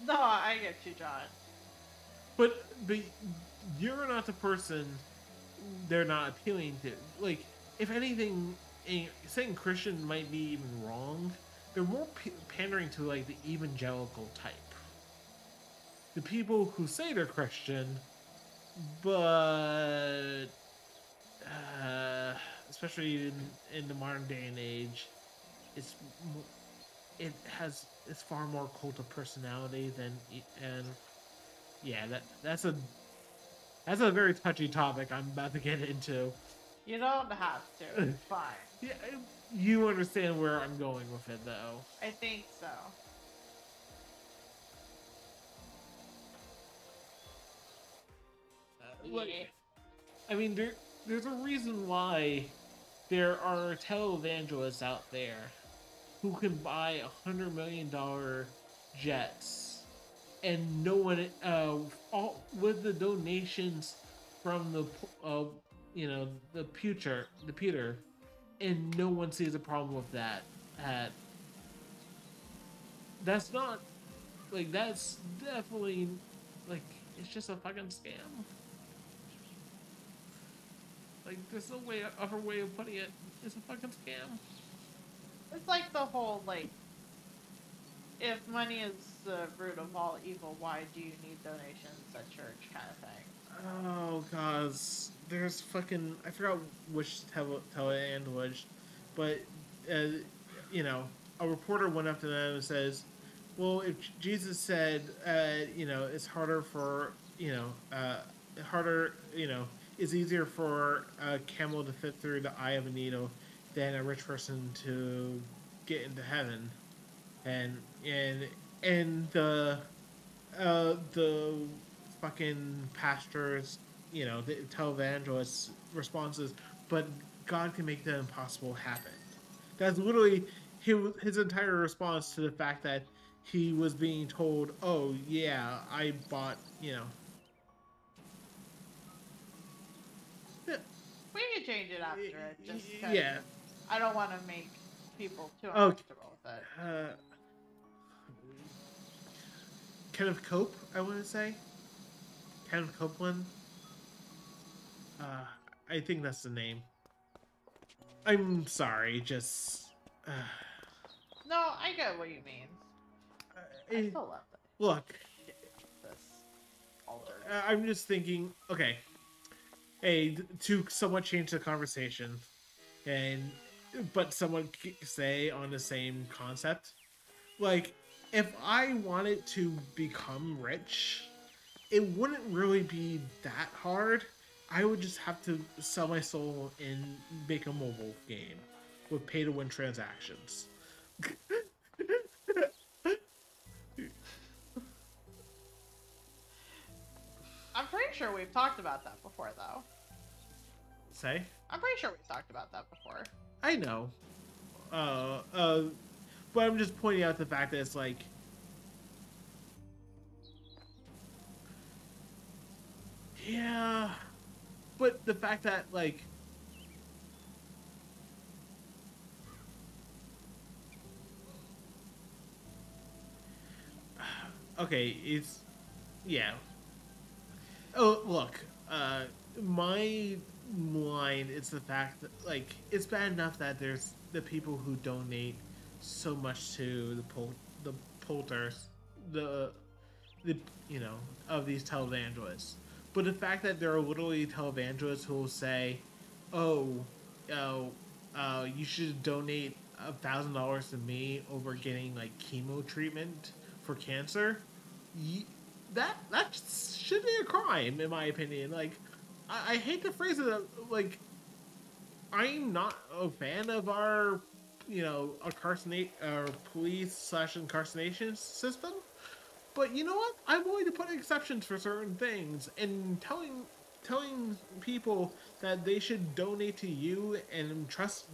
No, I get you, John. But you're not the person they're not appealing to. Like, if anything, saying Christian might be even wrong. They're more pandering to, like, the evangelical type. The people who say they're Christian, but especially in the modern day and age, it's far more cult of personality than and Yeah, that's a very touchy topic I'm about to get into. You don't have to. It's fine. Yeah, you understand where I'm going with it, though. I think so. Yeah. Like, I mean, there's a reason why there are televangelists out there who can buy $100 million jets, and no one, all with the donations from uh, the pewter, and no one sees a problem with that. Uh, that's not like that's definitely like it's just a fucking scam. Like there's no other way of putting it. It's a fucking scam. It's like the whole, like, if money is the root of all evil, why do you need donations at church kind of thing? Oh, cause there's fucking I forgot which tele was, but uh, you know, a reporter went up to them and says, "Well, if Jesus said, it's harder for harder, it's easier for a camel to fit through the eye of a needle than a rich person to get into heaven," and and and the fucking pastors, the televangelists' responses, but God can make the impossible happen. That's literally his entire response to the fact that he was being told, "Oh yeah, I bought," We can change it after it, just because yeah. I don't want to make people too Oh, uncomfortable with it. Kenneth Cope, I want to say Kenneth Copeland. Uh, I think that's the name. I'm sorry, just. Uh, No, I get what you mean. I still love it. Look, This altar. I'm just thinking. Okay, hey, to somewhat change the conversation, and but someone say on the same concept. Like, if I wanted to become rich, it wouldn't really be that hard. I would just have to sell my soul and make a mobile game with pay to win transactions. I'm pretty sure we've talked about that before, though. Say? I'm pretty sure we've talked about that before. I know. Uh, uh, but I'm just pointing out the fact that it's like. Yeah. But the fact that, like. Okay, it's. Yeah. Oh, look. My line is the fact that, like, it's bad enough that there's the people who donate so much to the polters, the the of these televangelists. But the fact that there are literally televangelists who will say, "Oh, oh, you should donate $1,000 to me over getting like chemo treatment for cancer," that should be a crime in my opinion. Like, I hate to phrase it like I'm not a fan of our our police slash incarceration system. But you know what? I'm willing to put exceptions for certain things, and telling people that they should donate to you and trust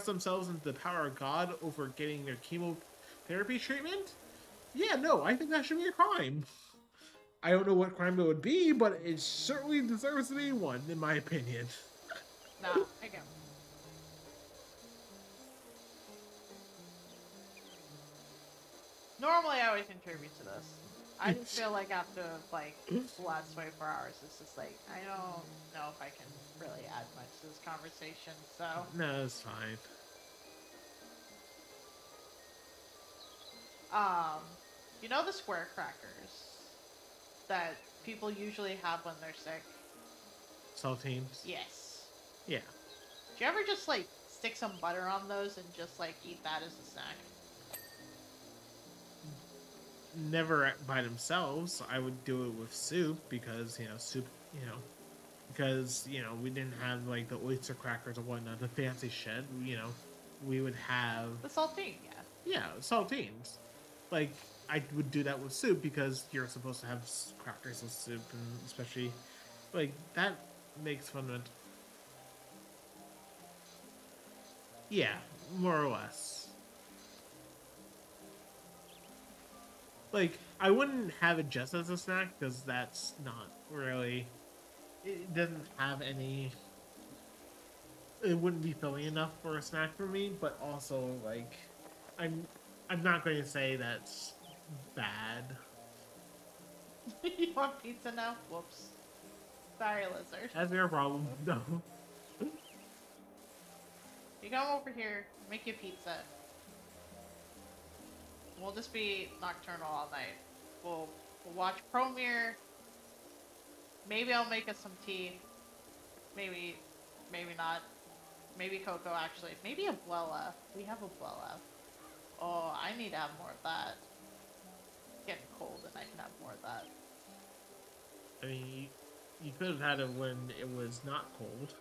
themselves into the power of God over getting their chemotherapy treatment. Yeah, no, I think that should be a crime. I don't know what crime it would be, but it certainly deserves to be one, in my opinion. No, I get it. Normally, I always contribute to this. I just feel like after, like, the last 24 hours, it's just like, I don't know if I can really add much to this conversation, so. No, it's fine. Um, you know the square crackers that people usually have when they're sick? Saltines? Yes. Yeah. Do you ever just, like, stick some butter on those and just, like, eat that as a snack? never by themselves. I would do it with soup because soup, you know, because we didn't have like the oyster crackers or whatnot, the fancy shit. We would have The saltine, yeah. yeah saltines. Like I would do that with soup because you're supposed to have crackers with soup, and especially like that makes fun of it. Yeah, more or less. Like I wouldn't have it just as a snack because that's not really. It doesn't have any. It wouldn't be filling enough for a snack for me, but also like, I'm I'm not going to say that's bad. You want pizza now? Whoops. Sorry, lizard. That's your problem. No. You come over here, make you pizza. We'll just be nocturnal all night. We'll watch Premiere. Maybe I'll make us some tea. Maybe, maybe not. Maybe cocoa actually. Maybe abuela. We have abuela. Oh, I need to have more of that. It's getting cold and I can have more of that. I mean, you could have had it when it was not cold.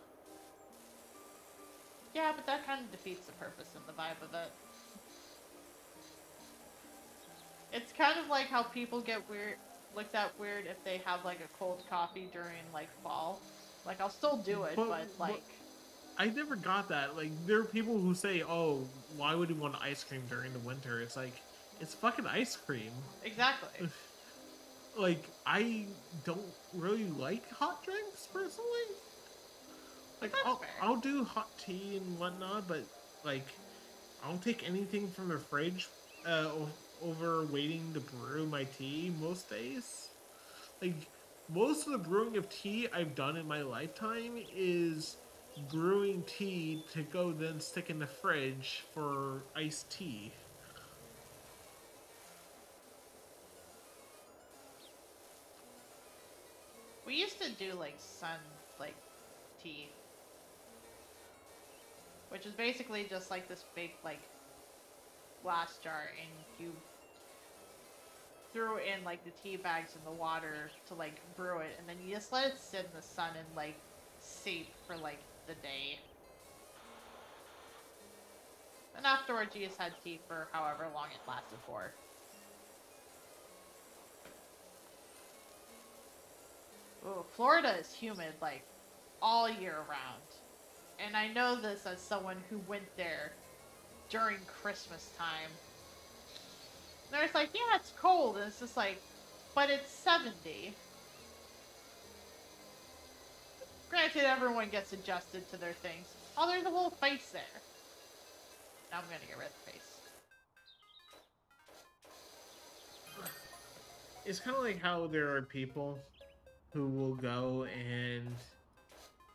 Yeah, but that kind of defeats the purpose and the vibe of it. It's kind of like how people get looked at weird if they have like a cold coffee during like fall. Like I'll still do it, but like I never got that. Like there are people who say, "Oh, why would you want ice cream during the winter?" It's like it's fucking ice cream. exactly. Like I don't really like hot drinks personally. Like That's fair. I'll do hot tea and whatnot, but like I don't take anything from the fridge over waiting to brew my tea most days. Like most of the brewing of tea I've done in my lifetime is brewing tea to go then stick in the fridge for iced tea. We used to do like sun like tea, which is basically just like this big like glass jar, and you threw in like the tea bags in the water to like brew it, and then you just let it sit in the sun and like steep for like the day. And afterwards, you just had tea for however long it lasted for. Ooh, Florida is humid like all year round. And I know this as someone who went there during Christmas time. And they're just like, yeah, it's cold. And it's just like, but it's 70. Granted, everyone gets adjusted to their things. Oh, there's a little face there. Now I'm gonna get rid of the face. It's kind of like how there are people who will go and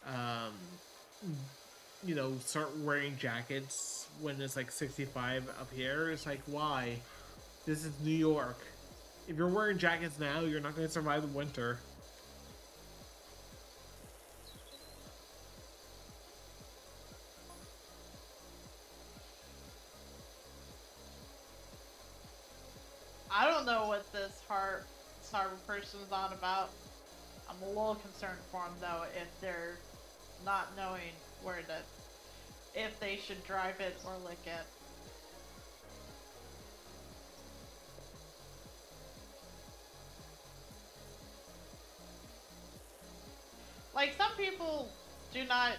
um, start wearing jackets when it's like 65 up here. It's like, why? This is New York. If you're wearing jackets now, you're not going to survive the winter. I don't know what this harbor person is on about. I'm a little concerned for them though if they're not knowing where to, if they should drive it or lick it. Like some people do not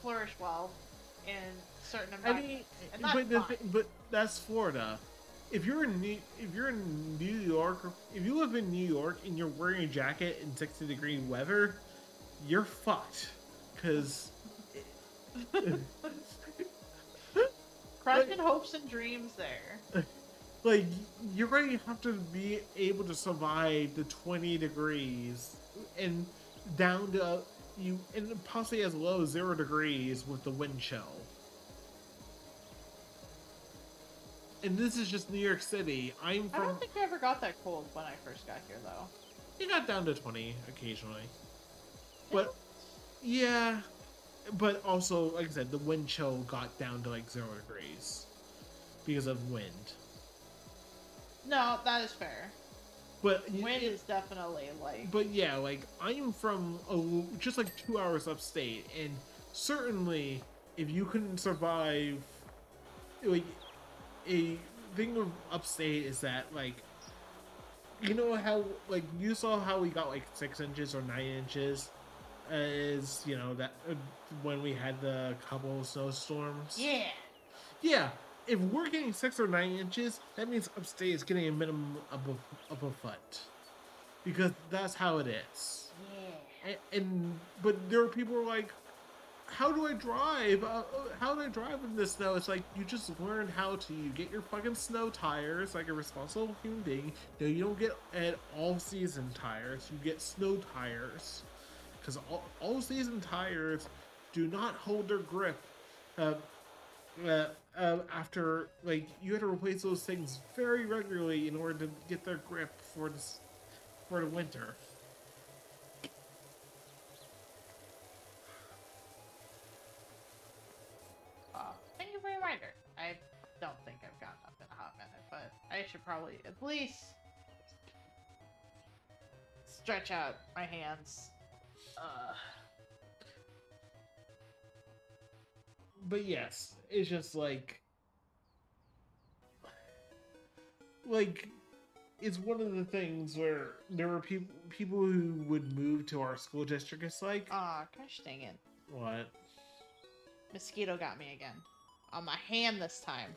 flourish well in certain environments, and that's fine. But that's Florida. If you're in New York, if you live in New York and you're wearing a jacket in 60-degree weather, you're fucked. Cause Crushing hopes and dreams there. like you're going to have to be able to survive the 20 degrees and down to and possibly as low as 0 degrees with the wind chill. And this is just New York City. I don't think I ever got that cold when I first got here, though. It got down to 20 occasionally. But, yeah. But also, like I said, the wind chill got down to like 0 degrees. Because of wind. No, that is fair. But Wind it, is definitely like. but yeah, like I'm from just like 2 hours upstate, and certainly if you couldn't survive, like a thing of upstate is that like you know how like you saw how we got like 6 inches or 9 inches as you know that when we had the couple snowstorms. Yeah. Yeah, if we're getting 6 or 9 inches, that means upstate is getting a minimum of a foot because that's how it is. Yeah. And but there are people who are like, how do I drive? How do I drive in this snow? It's like you just learn how to. You get your fucking snow tires like a responsible human being. No, you don't get at all season tires. You get snow tires because all season tires do not hold their grip. Uh, After like you have to replace those things very regularly in order to get their grip for the winter. Thank you for your reminder. I don't think I've gotten up in a hot minute, but I should probably at least stretch out my hands. But yes, it's just like it's one of the things where there were people who would move to our school district. It's like Gosh dang it. what? Mosquito got me again. On my hand this time.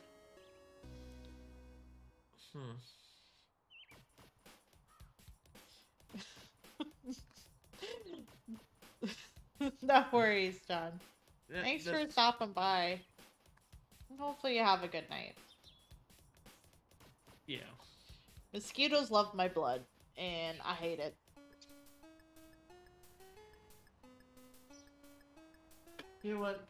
Hmm. No worries, John. That- Thanks for that's- stopping by. Hopefully you have a good night. Yeah. Mosquitoes love my blood, and I hate it. You know what?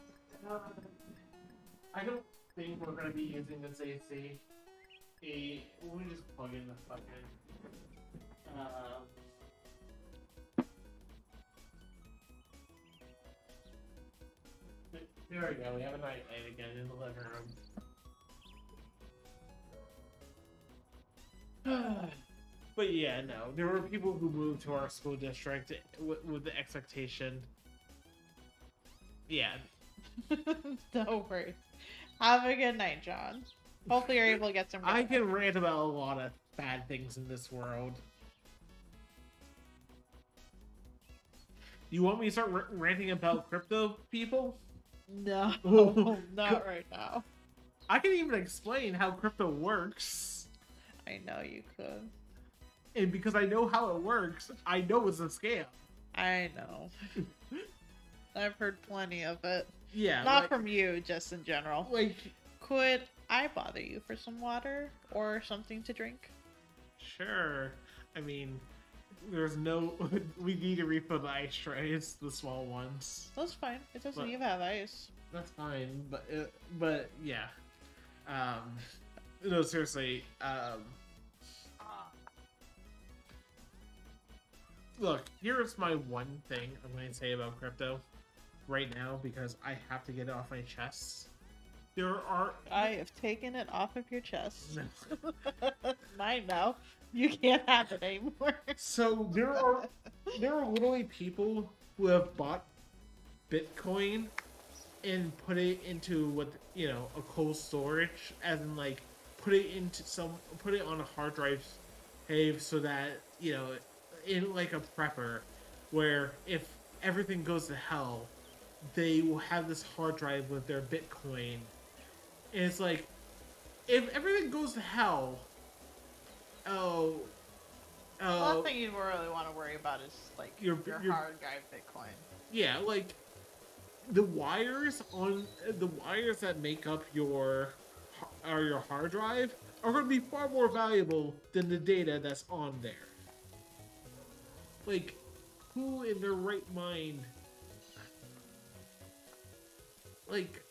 I don't think we're gonna be using this AC. Let me just plug in the fucking. There we go. We have a night light again in the living room. But yeah, no. There were people who moved to our school district with the expectation. Yeah. No worries. Have a good night, John. Hopefully you're able to get some I rest. can rant about a lot of bad things in this world. You want me to start ranting about crypto people? No, not right now. I can even explain how crypto works. I know you could. And because I know how it works, I know it's a scam. I know. I've heard plenty of it. Yeah. Not from you, just in general. Like, Could I bother you for some water or something to drink? sure. I mean, there's no. We need to refill the ice trays, the small ones. That's fine. It doesn't But- even have ice. That's fine, but yeah. No, seriously. Look, here's my one thing I'm going to say about crypto right now because I have to get it off my chest. There are. I have taken it off of your chest. Mine now. You can't have it anymore. So there are literally people who have bought Bitcoin and put it into what a cold storage, as in like put it on a hard drive so that in like a prepper where if everything goes to hell, they will have this hard drive with their Bitcoin. And it's like, if everything goes to hell, The last thing you really want to worry about is like your hard drive Bitcoin. yeah, like the wires that make up your hard drive are going to be far more valuable than the data that's on there. Like, who in their right mind? Like,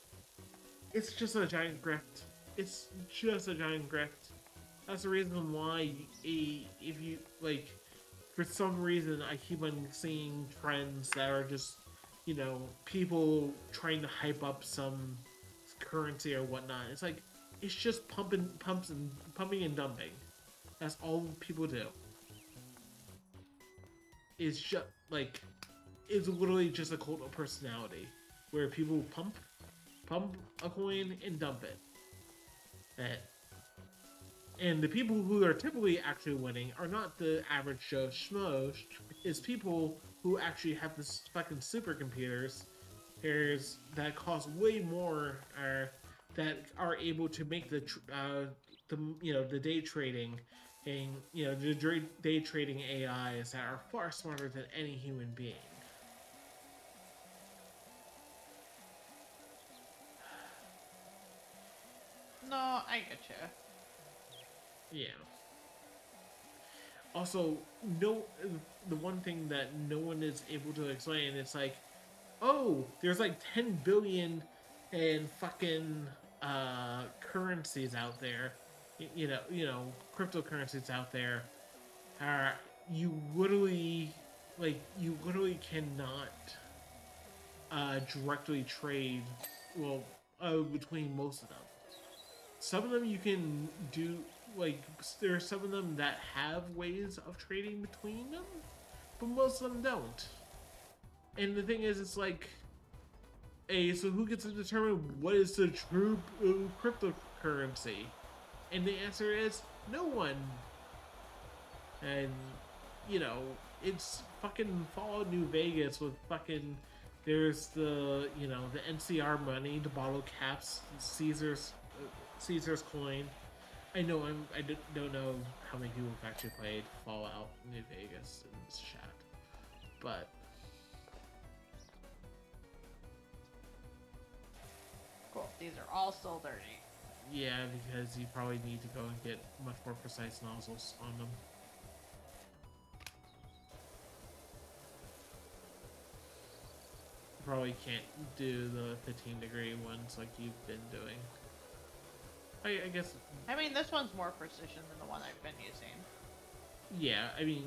it's just a giant grift. It's just a giant grift. That's the reason why if you like, for some reason I keep on seeing trends that are just, people trying to hype up some currency or whatnot. It's like, it's just pumping and dumping. That's all people do. It's just like it's literally just a cult of personality where people pump a coin and dump it. And the people who are typically actually winning are not the average Joe Schmo. It's people who actually have this fucking supercomputers that cost way more, that are able to make the the day trading, and the day trading AIs that are far smarter than any human being. No, I get you. Yeah. Also, the one thing that no one is able to explain, it's like, oh, there's like 10 billion and fucking currencies out there, cryptocurrencies out there. Uh, you literally, cannot directly trade, well, between most of them. Some of them you can do, like, there are some of them that have ways of trading between them, but most of them don't. And the thing is, it's like, so who gets to determine what is the true cryptocurrency? And the answer is no one. And, it's fucking Fallout New Vegas with fucking, there's the NCR money, the bottle caps, Caesar's coin. I don't know how many people have actually played Fallout New Vegas in this chat, but Cool. These are all still dirty. yeah, because you probably need to go and get much more precise nozzles on them. You probably can't do the 15-degree ones like you've been doing. I guess. I mean, this one's more precision than the one I've been using. Yeah, I mean,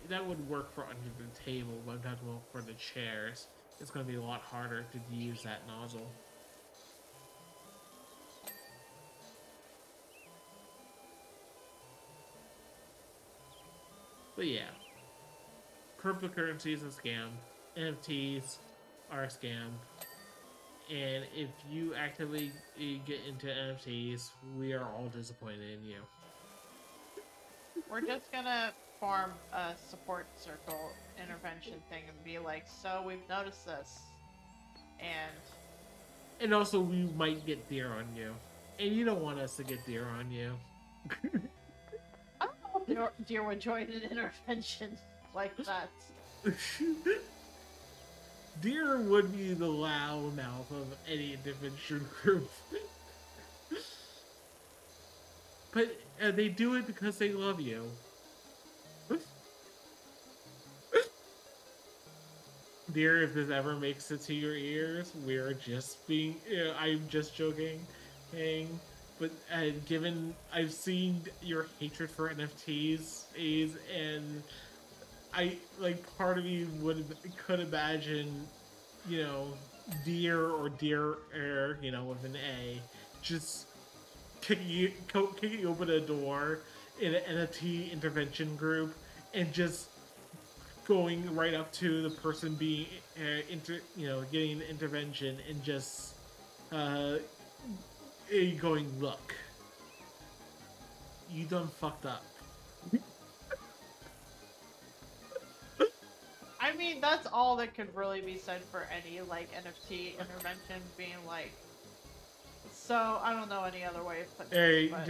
that would work for under the table, but I'm talking about for the chairs. It's going to be a lot harder to use that nozzle. But yeah, cryptocurrency is a scam. NFTs are a scam. And if you actively get into NFTs, we are all disappointed in you. We're just gonna form a support circle intervention thing and be like, so we've noticed this. And also we might get deer on you. And you don't want us to get deer on you. I don't know if deer would join an intervention like that. Deer would be the loudmouth of any intervention group. But they do it because they love you. Dear, if this ever makes it to your ears, we're just being. I'm just joking. But given I've seen your hatred for NFTs, and part of me could imagine, deer or deer air, with an A, just kicking open a door in an NFT intervention group and just going right up to the person being getting an intervention and just going, look, you done fucked up. I mean, that's all that could really be said for any NFT intervention, being like, so I don't know any other way of putting it. But...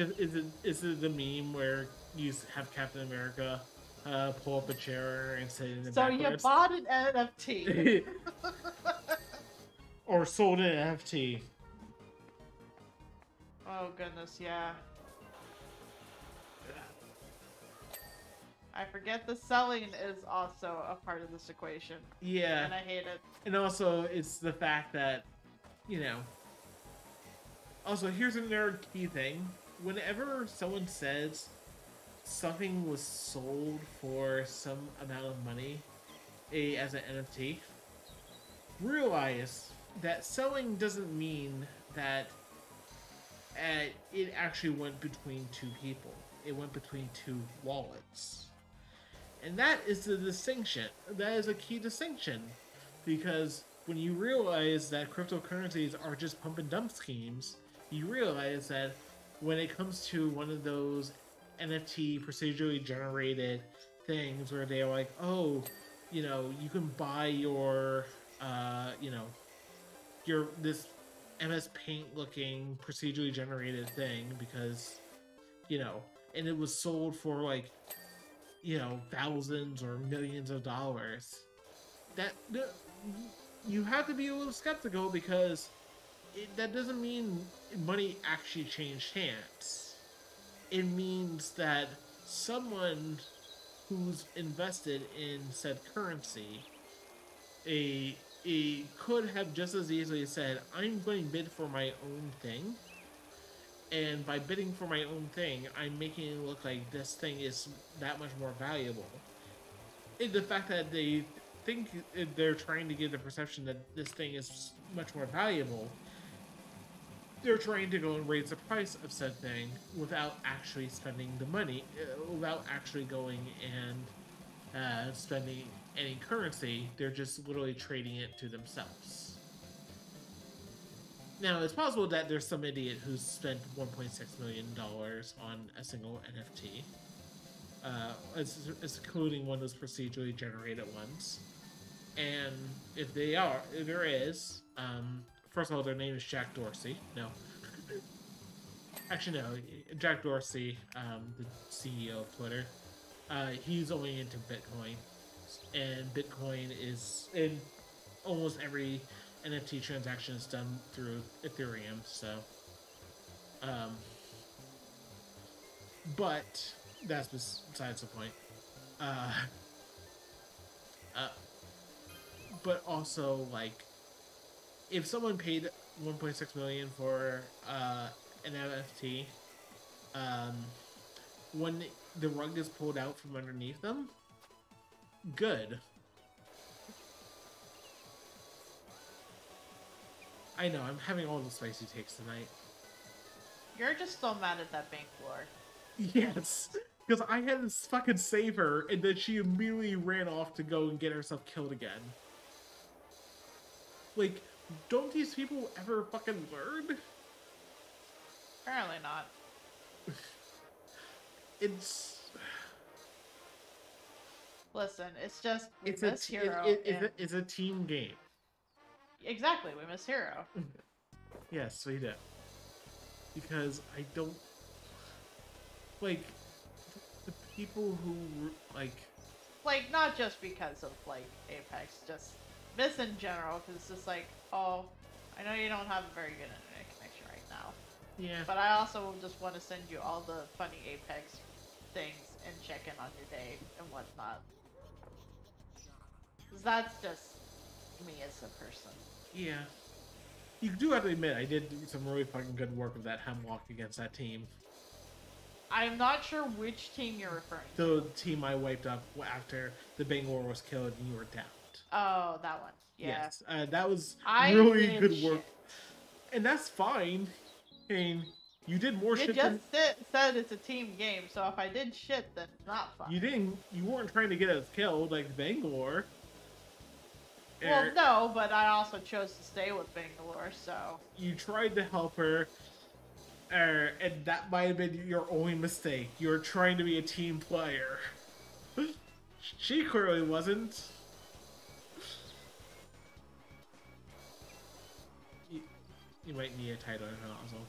is it the meme where you have Captain America pull up a chair and sit in the backwards? So you bought an NFT. Or sold an NFT. Oh goodness, yeah. I forget the selling is also a part of this equation. Yeah. And I hate it. And also, it's the fact that, Also, here's another key thing. Whenever someone says something was sold for some amount of money as an NFT, realize that selling doesn't mean that it actually went between two people. it went between two wallets. And that is the distinction. That is a key distinction. Because when you realize that cryptocurrencies are just pump and dump schemes, you realize that when it comes to one of those NFT procedurally generated things where they're like, oh, you can buy your, your this MS Paint looking procedurally generated thing because, and it was sold for like, thousands or millions of dollars. That you have to be a little skeptical because that doesn't mean money actually changed hands. It means that someone who's invested in said currency could have just as easily said, I'm going to bid for my own thing, and by bidding for my own thing, I'm making it look like this thing is that much more valuable. The fact that they think they're trying to give the perception that this thing is much more valuable, they're trying to go and raise the price of said thing without actually spending the money, without actually going and spending any currency. They're just literally trading it to themselves. Now, it's possible that there's some idiot who's spent $1.6 million on a single NFT, including one of those procedurally generated ones. And if there is, first of all, their name is Jack Dorsey. No. Actually, no. Jack Dorsey, the CEO of Twitter, he's only into Bitcoin. And Bitcoin is in almost every NFT transaction is done through Ethereum, so. But that's besides the point. But also, like, if someone paid 1.6 million for an NFT, when the rug is pulled out from underneath them, good. I know, I'm having all the spicy takes tonight. You're just so mad at that bank lore. Yes, because I had to fucking save her, and then she immediately ran off to go and get herself killed again. Like, don't these people ever fucking learn? Apparently not. It's... Listen, it's just we It's miss Hero. It's a team game. Exactly, we miss Hero. Yes, we do. Because I don't... Like, the people who, like... Like, not just because of, like, Apex, just miss in general, because it's just like, oh, I know you don't have a very good internet connection right now. Yeah. But I also just want to send you all the funny Apex things and check in on your day and whatnot. Because that's just me as a person. Yeah. You do have to admit, I did some really fucking good work with that Hemlock against that team. I'm not sure which team you're referring to. The team I wiped up after the Bangor was killed and you were downed. Oh, that one. Yeah. Yes, that was really good work. Shit. And that's fine. I mean, you did more shit You just said it's a team game, so if I did shit, then it's not fun. You weren't trying to get us killed like Bangor. Well, no, but I also chose to stay with Bangalore, so... You tried to help her, and that might have been your only mistake. You were trying to be a team player. She clearly wasn't. You might need a title nozzle.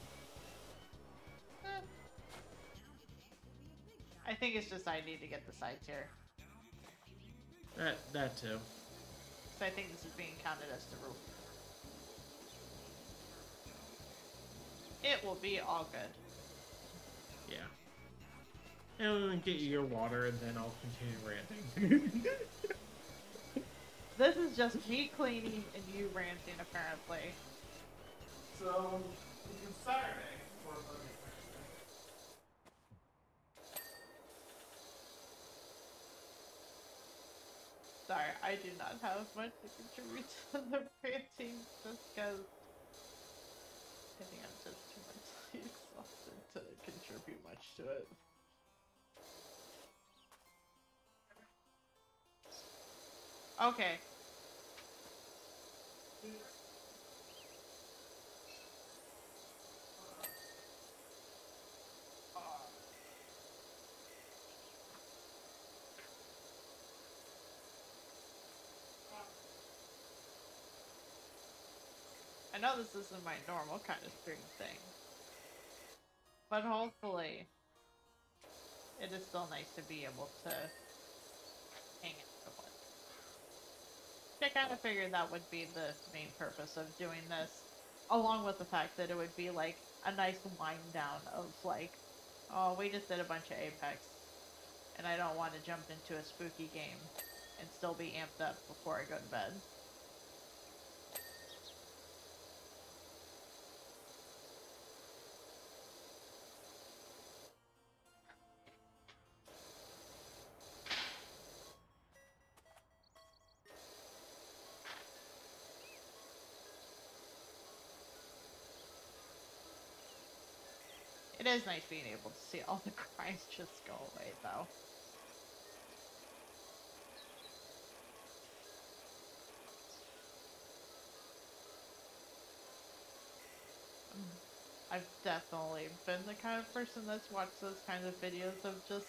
I think it's just I need to get the side tier. That too. So I think this is being counted as the roof. It will be all good. Yeah. And get you your water, and then I'll continue ranting. This is just me cleaning and you ranting, apparently. So, it's Saturday. Sorry, I do not have much to contribute to the ranting just because I think I'm just too mentally exhausted to contribute much to it. Okay. I know this isn't my normal kind of stream thing, but hopefully it is still nice to be able to hang out with. I kind of figured that would be the main purpose of doing this, along with the fact that it would be like a nice wind down of like, oh, we just did a bunch of Apex, and I don't want to jump into a spooky game and still be amped up before I go to bed. It is nice being able to see all the crimes just go away, though. I've definitely been the kind of person that's watched those kinds of videos of just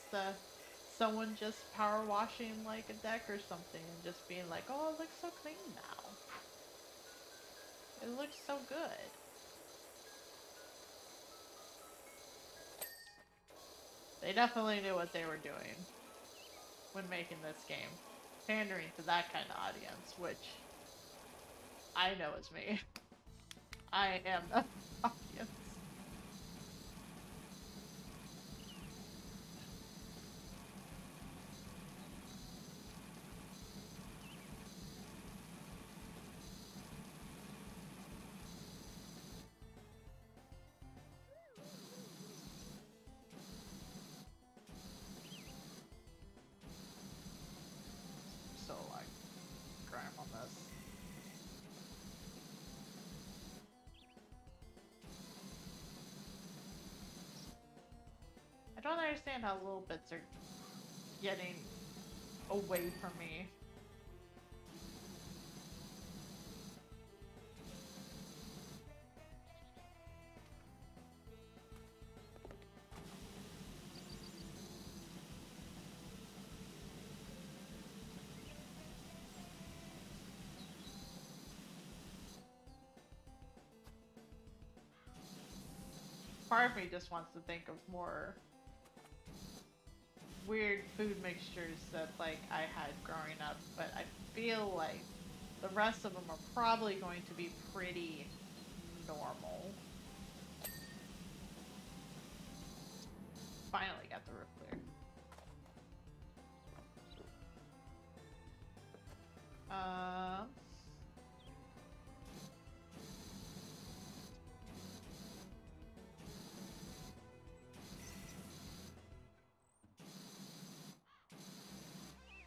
someone just power washing like a deck or something and just being like, oh, it looks so clean now. It looks so good. They definitely knew what they were doing when making this game. Pandering to that kind of audience, which I know is me. I am the audience. So like, crap on this. I don't understand how little bits are getting away from me. Part of me just wants to think of more weird food mixtures that like I had growing up, but I feel like the rest of them are probably going to be pretty normal. Finally got the roof clear. Um,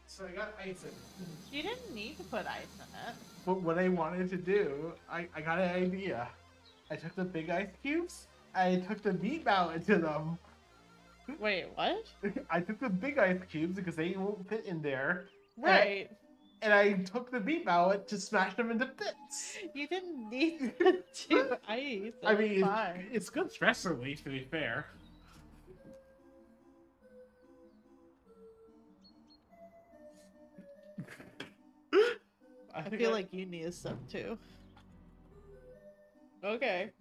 So I got ice in it. you didn't need to put ice in it. But what I wanted to do, I got an idea. I took the big ice cubes, I took the meat mallet into them. Wait, what? I took the big ice cubes because they won't fit in there. Right. And I took the meat mallet to smash them into bits. You didn't need to do ice. I mean, fine. it's good stress relief, to be fair. I feel like you need a sub too. Okay.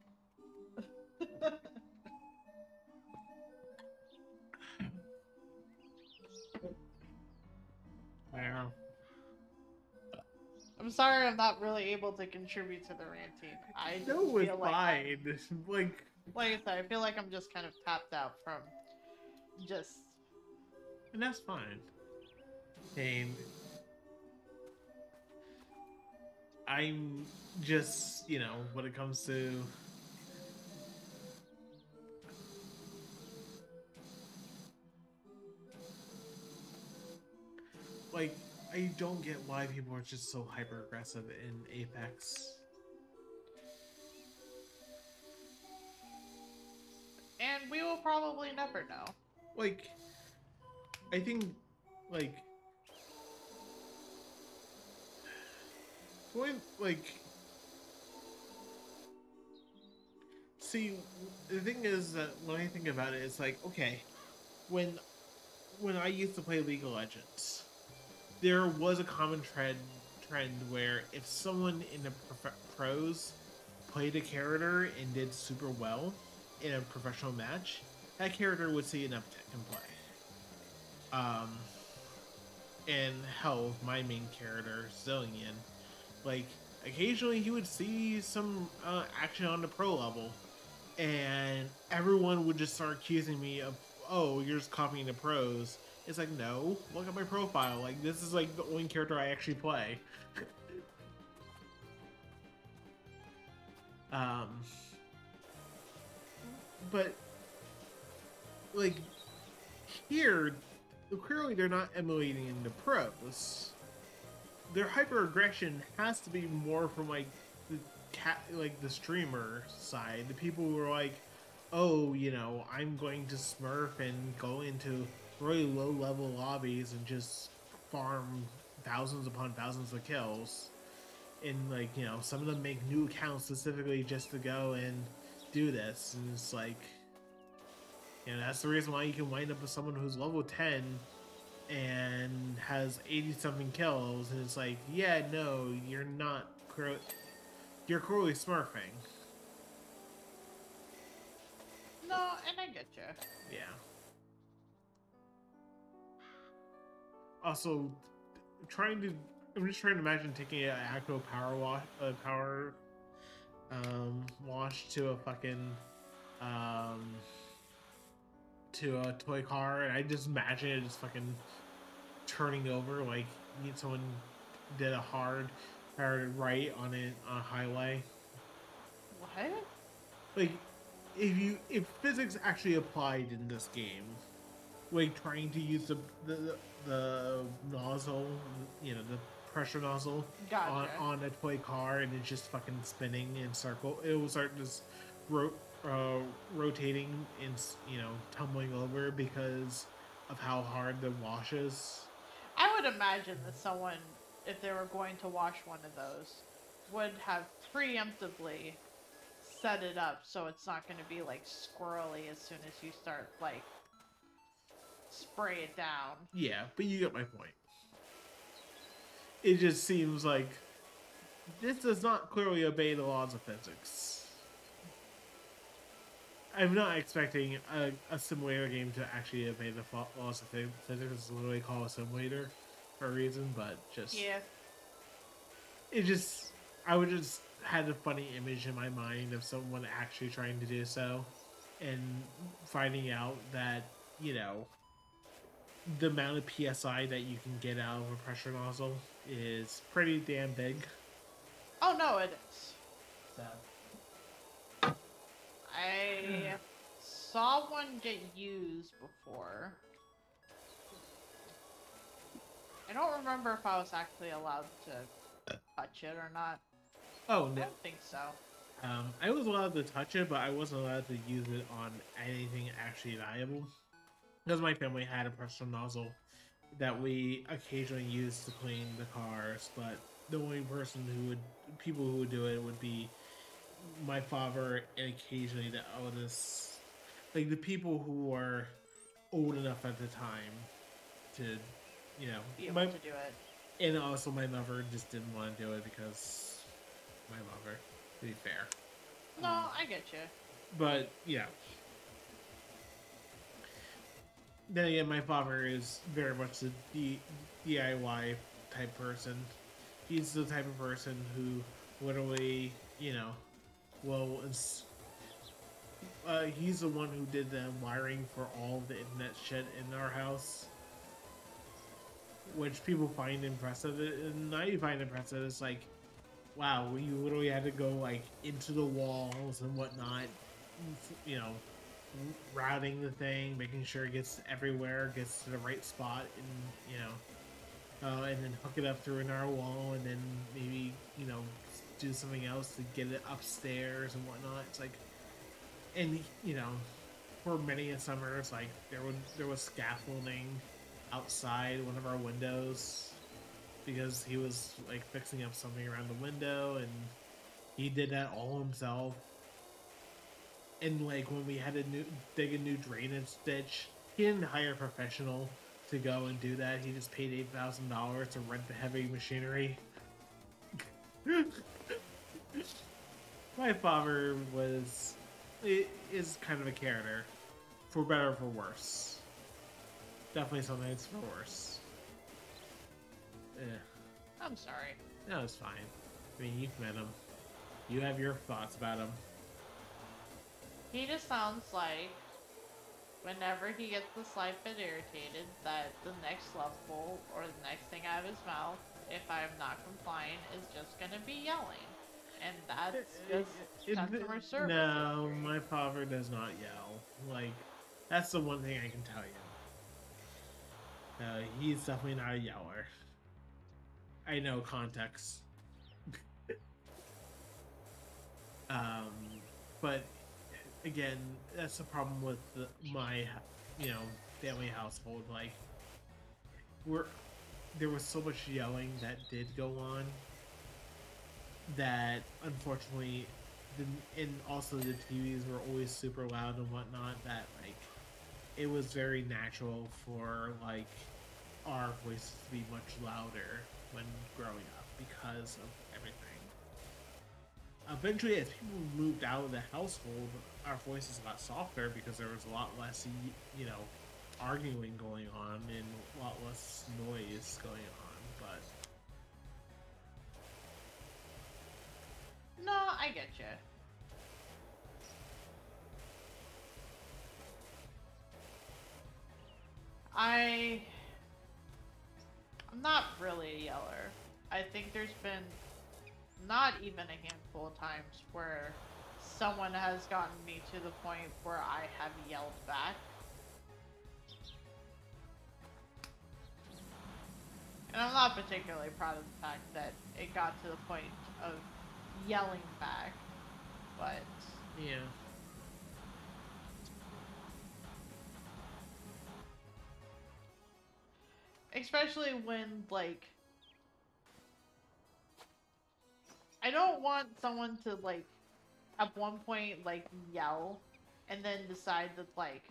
Wow. I'm sorry I'm not really able to contribute to the ranting. I just No, it's feel like fine. like I said, I feel like I'm just kind of tapped out from just. And that's fine. And I'm just, you know, when it comes to like, I don't get why people are just so hyper aggressive in Apex. And we will probably never know. Like, I think, like, Going like, see, the thing is that when I think about it, it's like, okay, when when I used to play League of Legends, there was a common trend where if someone in the pros played a character and did super well in a professional match, that character would see an uptick in play. Um, and hell, my main character, Zillion, like occasionally he would see some action on the pro level, and everyone would just start accusing me of, oh, you're just copying the pros. It's like, no, look at my profile. Like, this is like the only character I actually play. um, but like here, clearly they're not emulating in the pros. Their hyper aggression has to be more from like the like the streamer side, the people who are like, oh, you know, I'm going to smurf and go into really low level lobbies and just farm thousands upon thousands of kills. And like, you know, some of them make new accounts specifically just to go and do this. And it's like, you know, that's the reason why you can wind up with someone who's level 10 and has 80 something kills. And it's like, yeah, no, you're not. You're clearly smurfing. No, and I get you. Yeah. Also, I'm just trying to imagine taking an actual power wash to a fucking um, to a toy car, and I just imagine it just fucking turning over like someone did a hard right on it on a highway. What? Like, if physics actually applied in this game, like trying to use the nozzle, you know, the pressure nozzle on a toy car, and it's just fucking spinning in circle. It will start just rotating and, you know, tumbling over because of how hard the wash is. I would imagine that someone, if they were going to wash one of those, would have preemptively set it up so it's not going to be like squirrely as soon as you start like spray it down. Yeah, but you get my point. It just seems like this does not clearly obey the laws of physics. I'm not expecting a simulator game to actually obey the laws of physics. It's literally called a simulator for a reason, but just... Yeah. It just... I would just had a funny image in my mind of someone actually trying to do so, and finding out that, you know, the amount of PSI that you can get out of a pressure nozzle is pretty damn big. Oh no, it is. So... I saw one get used before. I don't remember if I was actually allowed to touch it or not. Oh, I no. don't think so. I was allowed to touch it, but I wasn't allowed to use it on anything actually valuable. Because my family had a pressure nozzle that we occasionally used to clean the cars, but the only people who would do it would be my father and occasionally the eldest, like the people who were old enough at the time to, you know, be able to do it. And also my mother just didn't want to do it because my mother, to be fair. No, I get you. But, yeah. Then again, my father is very much a DIY type person. He's the type of person who literally, you know, well, he's the one who did the wiring for all the internet shit in our house, which people find impressive, and I find impressive. It's like, wow, you literally had to go like into the walls and whatnot, you know, routing the thing, making sure it gets everywhere, gets to the right spot, and you know, and then hook it up through another wall, and then maybe, you know, do something else to get it upstairs and whatnot. It's like, and you know, for many summers, like there was scaffolding outside one of our windows because he was like fixing up something around the window, and he did that all himself. And like when we had to dig a new drainage ditch, he didn't hire a professional to go and do that. He just paid $8,000 to rent the heavy machinery. My father is kind of a character, for better or for worse. Definitely something that's for worse. Eh, I'm sorry. no, it's fine. I mean, you've met him. You have your thoughts about him. He just sounds like whenever he gets the slight bit irritated that the next level or the next thing out of his mouth, if I'm not complying, is just gonna be yelling. And that's just customer service. No, my father does not yell. Like, that's the one thing I can tell you. He's definitely not a yeller. I know context. um, but again, that's the problem with my, family household. Like, there was so much yelling that did go on that unfortunately, and also the TVs were always super loud and whatnot. That like, it was very natural for like our voices to be much louder when growing up because of everything. Eventually, as people moved out of the household, our voices got softer because there was a lot less, arguing going on and a lot less noise going on. But No, I get you. I'm not really a yeller. I think there's been not even a handful of times where someone has gotten me to the point where I have yelled back. And I'm not particularly proud of the fact that it got to the point of yelling back, but yeah, especially when, like, I don't want someone to, like, at one point, like, yell and then decide that, like,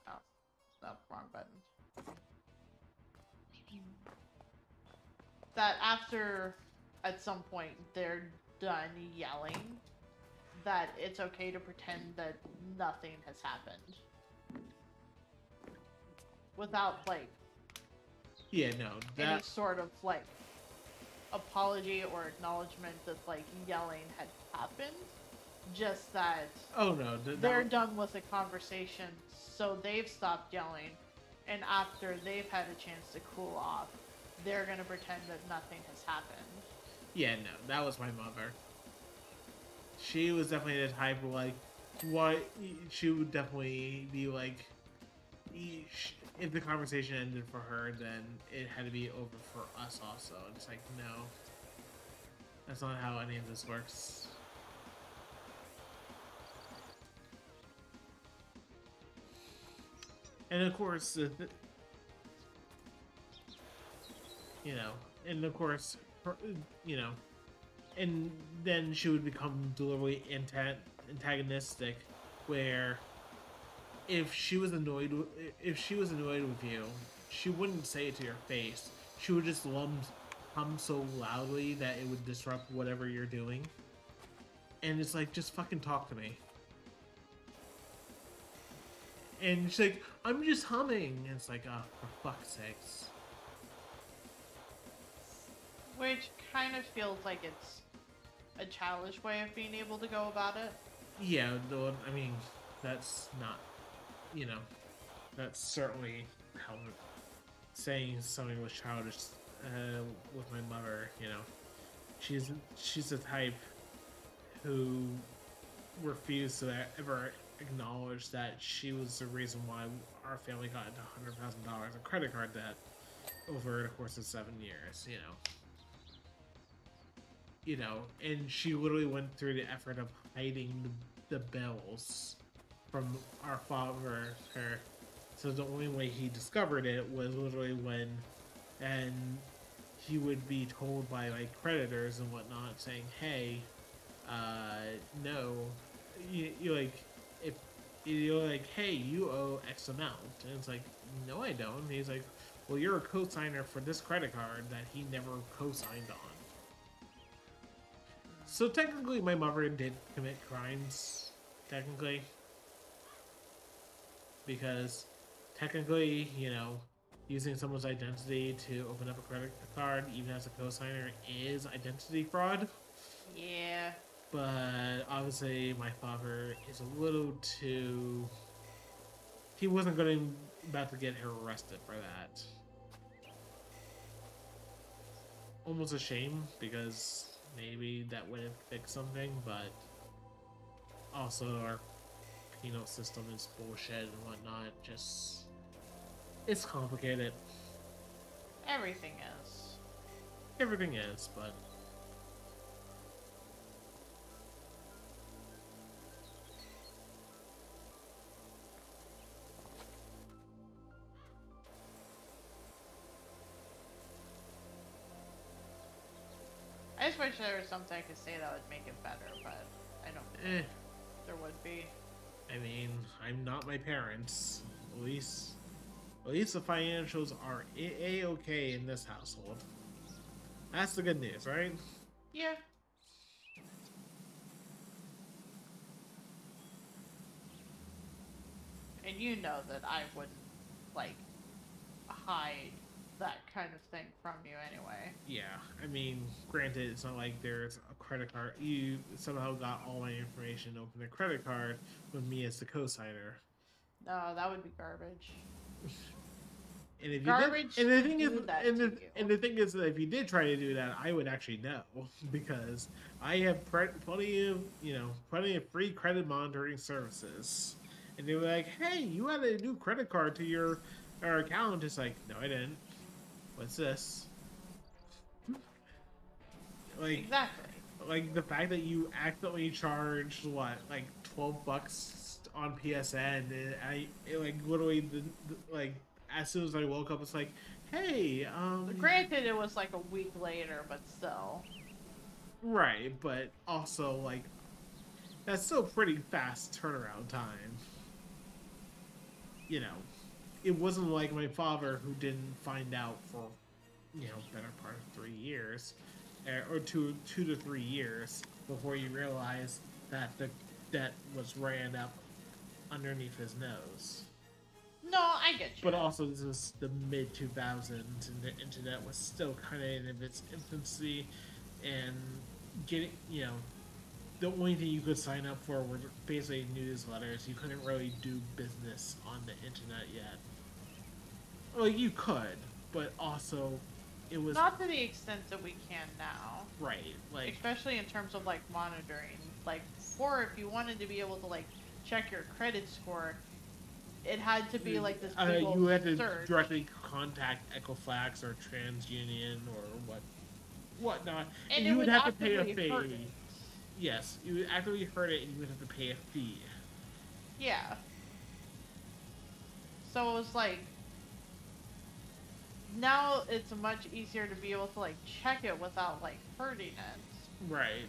oh, no, wrong button. That after, at some point, they're done yelling, that it's okay to pretend that nothing has happened. Without, like, yeah, no, any sort of, like, apology or acknowledgement that, like, yelling had happened. Just that oh no, they're done with the conversation, so they've stopped yelling, and after they've had a chance to cool off, they're gonna pretend that nothing has happened. Yeah, no, that was my mother. She was definitely the type of like, what she would definitely be like, if the conversation ended for her, then it had to be over for us also. It's like, no, that's not how any of this works. And of course, and of course, and then she would become deliberately antagonistic, where if she was annoyed with you, she wouldn't say it to your face. She would just hum so loudly that it would disrupt whatever you're doing. And it's like, just fucking talk to me. And she's like, I'm just humming. And it's like, oh, for fuck's sakes. Which kind of feels like it's a childish way of being able to go about it. Yeah, though, I mean, that's not, that's certainly how saying something was childish with my mother, She's the type who refused to ever acknowledge that she was the reason why our family got into $100,000 of credit card debt over the course of 7 years, and she literally went through the effort of hiding the bills from our father. So the only way he discovered it was literally when, and he would be told by like creditors and whatnot, saying, "Hey, no, you like if you're like, hey, you owe X amount," and it's like, "No, I don't." And he's like, "Well, you're a co-signer for this credit card that he never co-signed on." So technically, my mother did commit crimes, technically, because technically, using someone's identity to open up a credit card, even as a co-signer, is identity fraud. Yeah. But obviously, my father is a little too. He wasn't going about to get arrested for that. Almost a shame because maybe that would have fixed something, but also our penal system is bullshit and whatnot. Just it's complicated. Everything is. Everything is, but I just wish there was something I could say that would make it better, but I don't think there would be. I mean, I'm not my parents. At least the financials are a-okay in this household. That's the good news, right? Yeah. And you know that I wouldn't, like, hide that kind of thing from you anyway. Yeah, I mean, granted, it's not like there's a credit card. You somehow got all my information to open a credit card with me as the co-signer. No, that would be garbage. And if you Garbage did, and the thing is, do that and to the, you. and the thing is that if you did try to do that, I would actually know because I have plenty of free credit monitoring services, and they were like, "Hey, you added a new credit card to your account." It's like, no, I didn't. What's this? Like, Exactly. like the fact that you accidentally charged what, like $12 on PSN, and like literally like as soon as I woke up, it's like, hey, Granted, it was like a week later, but still. right, but also like that's still pretty fast turnaround time. You know, it wasn't like my father who didn't find out for better part of 3 years, or two to 3 years before you realize that the debt was ran up underneath his nose. No, I get you. But also, this is the mid 2000s, and the internet was still kind of in its infancy, and getting the only thing you could sign up for were basically newsletters. You couldn't really do business on the internet yet. Well, you could, but also it was Not to the extent that we can now. right, like Especially in terms of like monitoring. Like before, if you wanted to be able to like check your credit score, it had to be like this big old you had to search. directly contact Equifax or TransUnion or whatnot, And you it would have to pay a actively hurt fee. it. Yes, you would actively hurt it, and you would have to pay a fee. Yeah. So it was like now it's much easier to be able to like check it without like hurting it. Right.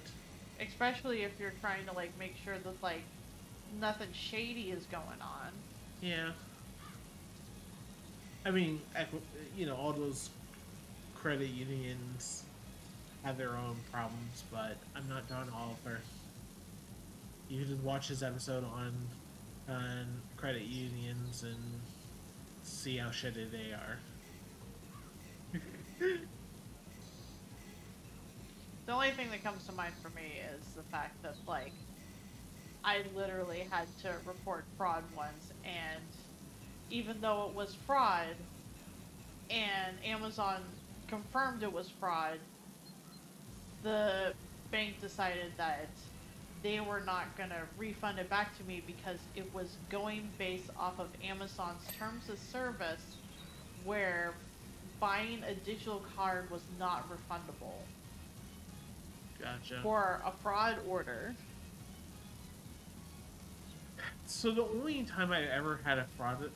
Especially if you're trying to like make sure that like nothing shady is going on. Yeah. I mean, all those credit unions have their own problems, but I'm not Don Oliver. You can just watch this episode on credit unions and see how shitty they are. The only thing that comes to mind for me is the fact that like I literally had to report fraud once, and even though it was fraud and Amazon confirmed it was fraud, the bank decided that they were not going to refund it back to me because it was going based off of Amazon's terms of service, where buying a digital card was not refundable Gotcha. for a fraud order. So the only time I ever had a fraud,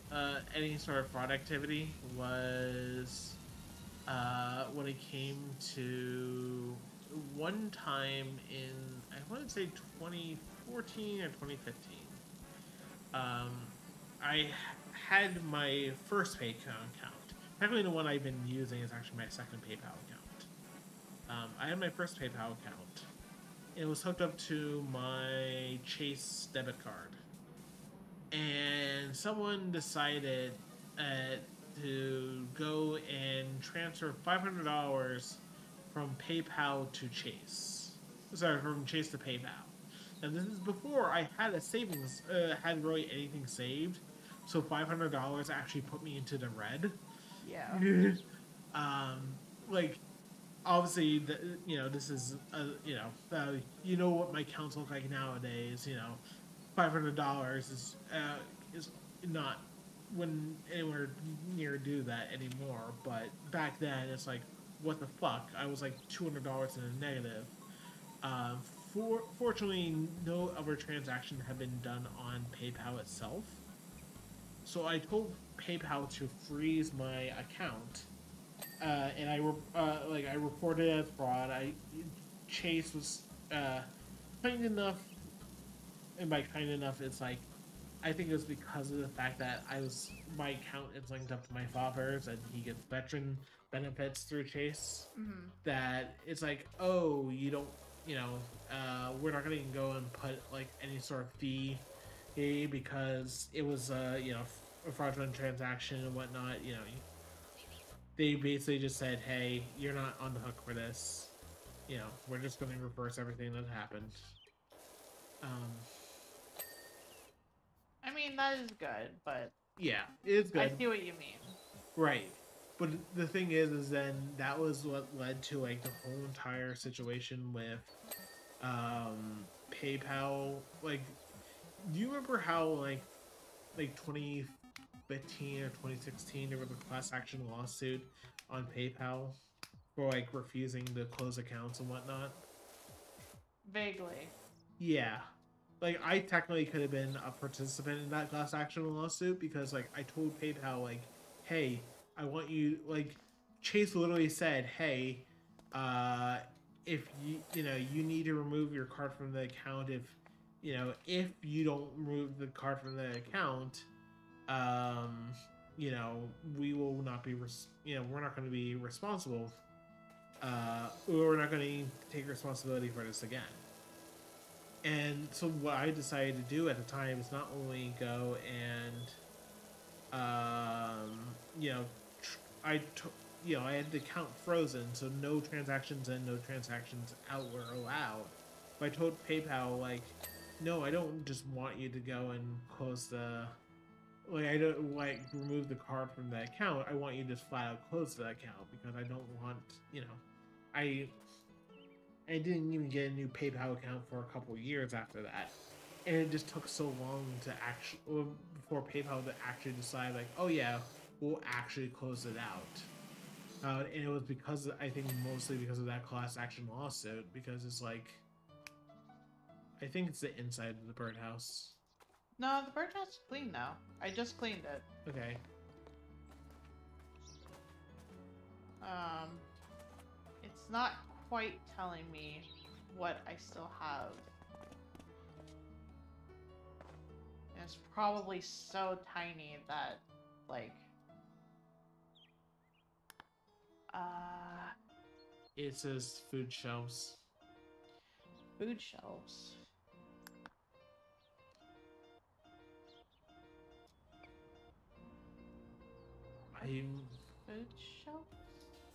any sort of fraud activity was when it came to one time in, I want to say 2014 or 2015. Um, I had my first PayPal account. Technically, the one I've been using is actually my second PayPal account. I had my first PayPal account. It was hooked up to my Chase debit card, and someone decided uh, to go and transfer $500 from PayPal to Chase. Sorry, from Chase to PayPal. And this is before I had a savings, hadn't really anything saved, so $500 actually put me into the red. Yeah. um, like obviously, this is you know what my accounts look like nowadays. $500 is not when anywhere near do that anymore. But back then, it's like, what the fuck? I was like $200 in a negative. Uh, Fortunately, no other transaction had been done on PayPal itself. So I told PayPal to freeze my account, and I reported it as fraud. Chase was kind enough, and by kind enough, it's like I think it was because of the fact that my account is linked up to my father's, and he gets veteran benefits through Chase. Mm-hmm. That it's like, oh, you don't, we're not going to go and put like any sort of fee, because it was a fraudulent transaction and whatnot. They basically just said, hey, you're not on the hook for this. We're just going to reverse everything that happened. Um, I mean, that is good, but yeah, it's I good. see what you mean. Right. But the thing is then that was what led to like the whole entire situation with PayPal. Like, do you remember how like 2015 or 2016 there was a class action lawsuit on PayPal for like refusing to close accounts and whatnot? Vaguely. Yeah. Like I technically could have been a participant in that class action lawsuit because like I told PayPal like, hey, I want you like Chase literally said, hey, uh if you need to remove your card from the account if you don't remove the card from the account, um we will not be we're not going to be responsible, we're not going to take responsibility for this again. And so what I decided to do at the time is not only go and I had the account frozen, so no transactions in, no transactions out were allowed. But I told PayPal like, no, I don't just want you to go and close the I don't like remove the card from the account. I want you to just flat out close the account because I don't want I I didn't even get a new PayPal account for a couple years after that, and it just took so long to actually before PayPal to actually decide like, oh yeah, we'll actually close it out. And it was because I think mostly because of that class action lawsuit, because it's like I think it's the inside of the birdhouse. No, the birdhouse is clean now. I just cleaned it. Okay. Um, it's not quite telling me what I still have. And it's probably so tiny that, like, It says food shelves. food shelves. I'm Food shelves?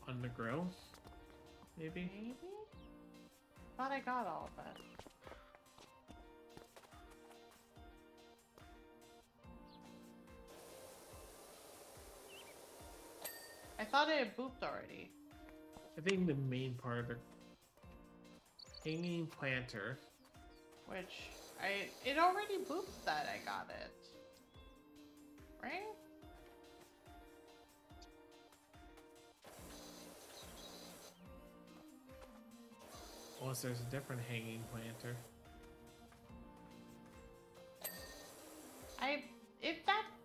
on the grill, maybe. Maybe? Thought I got all of it. I thought it had booped already. I think the main part of the hanging planter. Which, it already booped that I got it. Right? Unless there's a different hanging planter.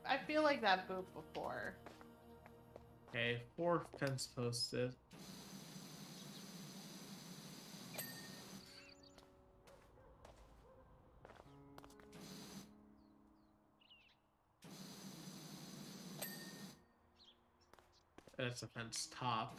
I feel like that booped before. Okay, 4 fence posted. That's a fence top.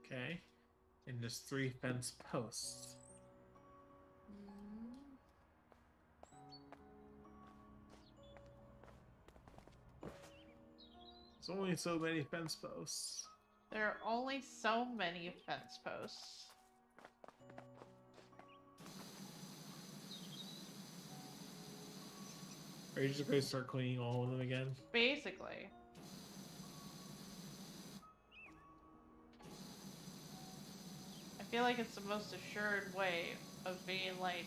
Okay. And there's 3 fence posts. There's only so many fence posts. There are only so many fence posts. Are you just going to start cleaning all of them again? Basically. I feel like it's the most assured way of being like,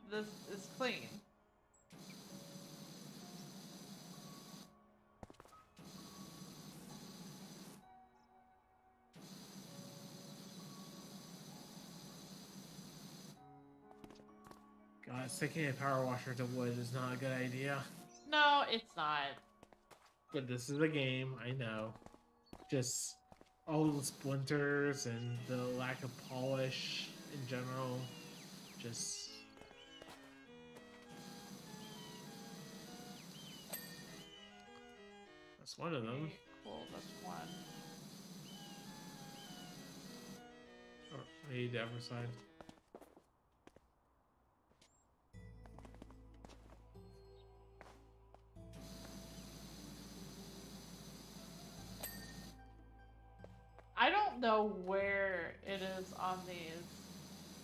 this is clean. God, sticking a power washer to wood is not a good idea. No, it's not. But this is a game, I know. Just all the splinters and the lack of polish in general. Just... That's one of them. Okay, cool, that's one. Oh, I need the other side. I don't know where it is on these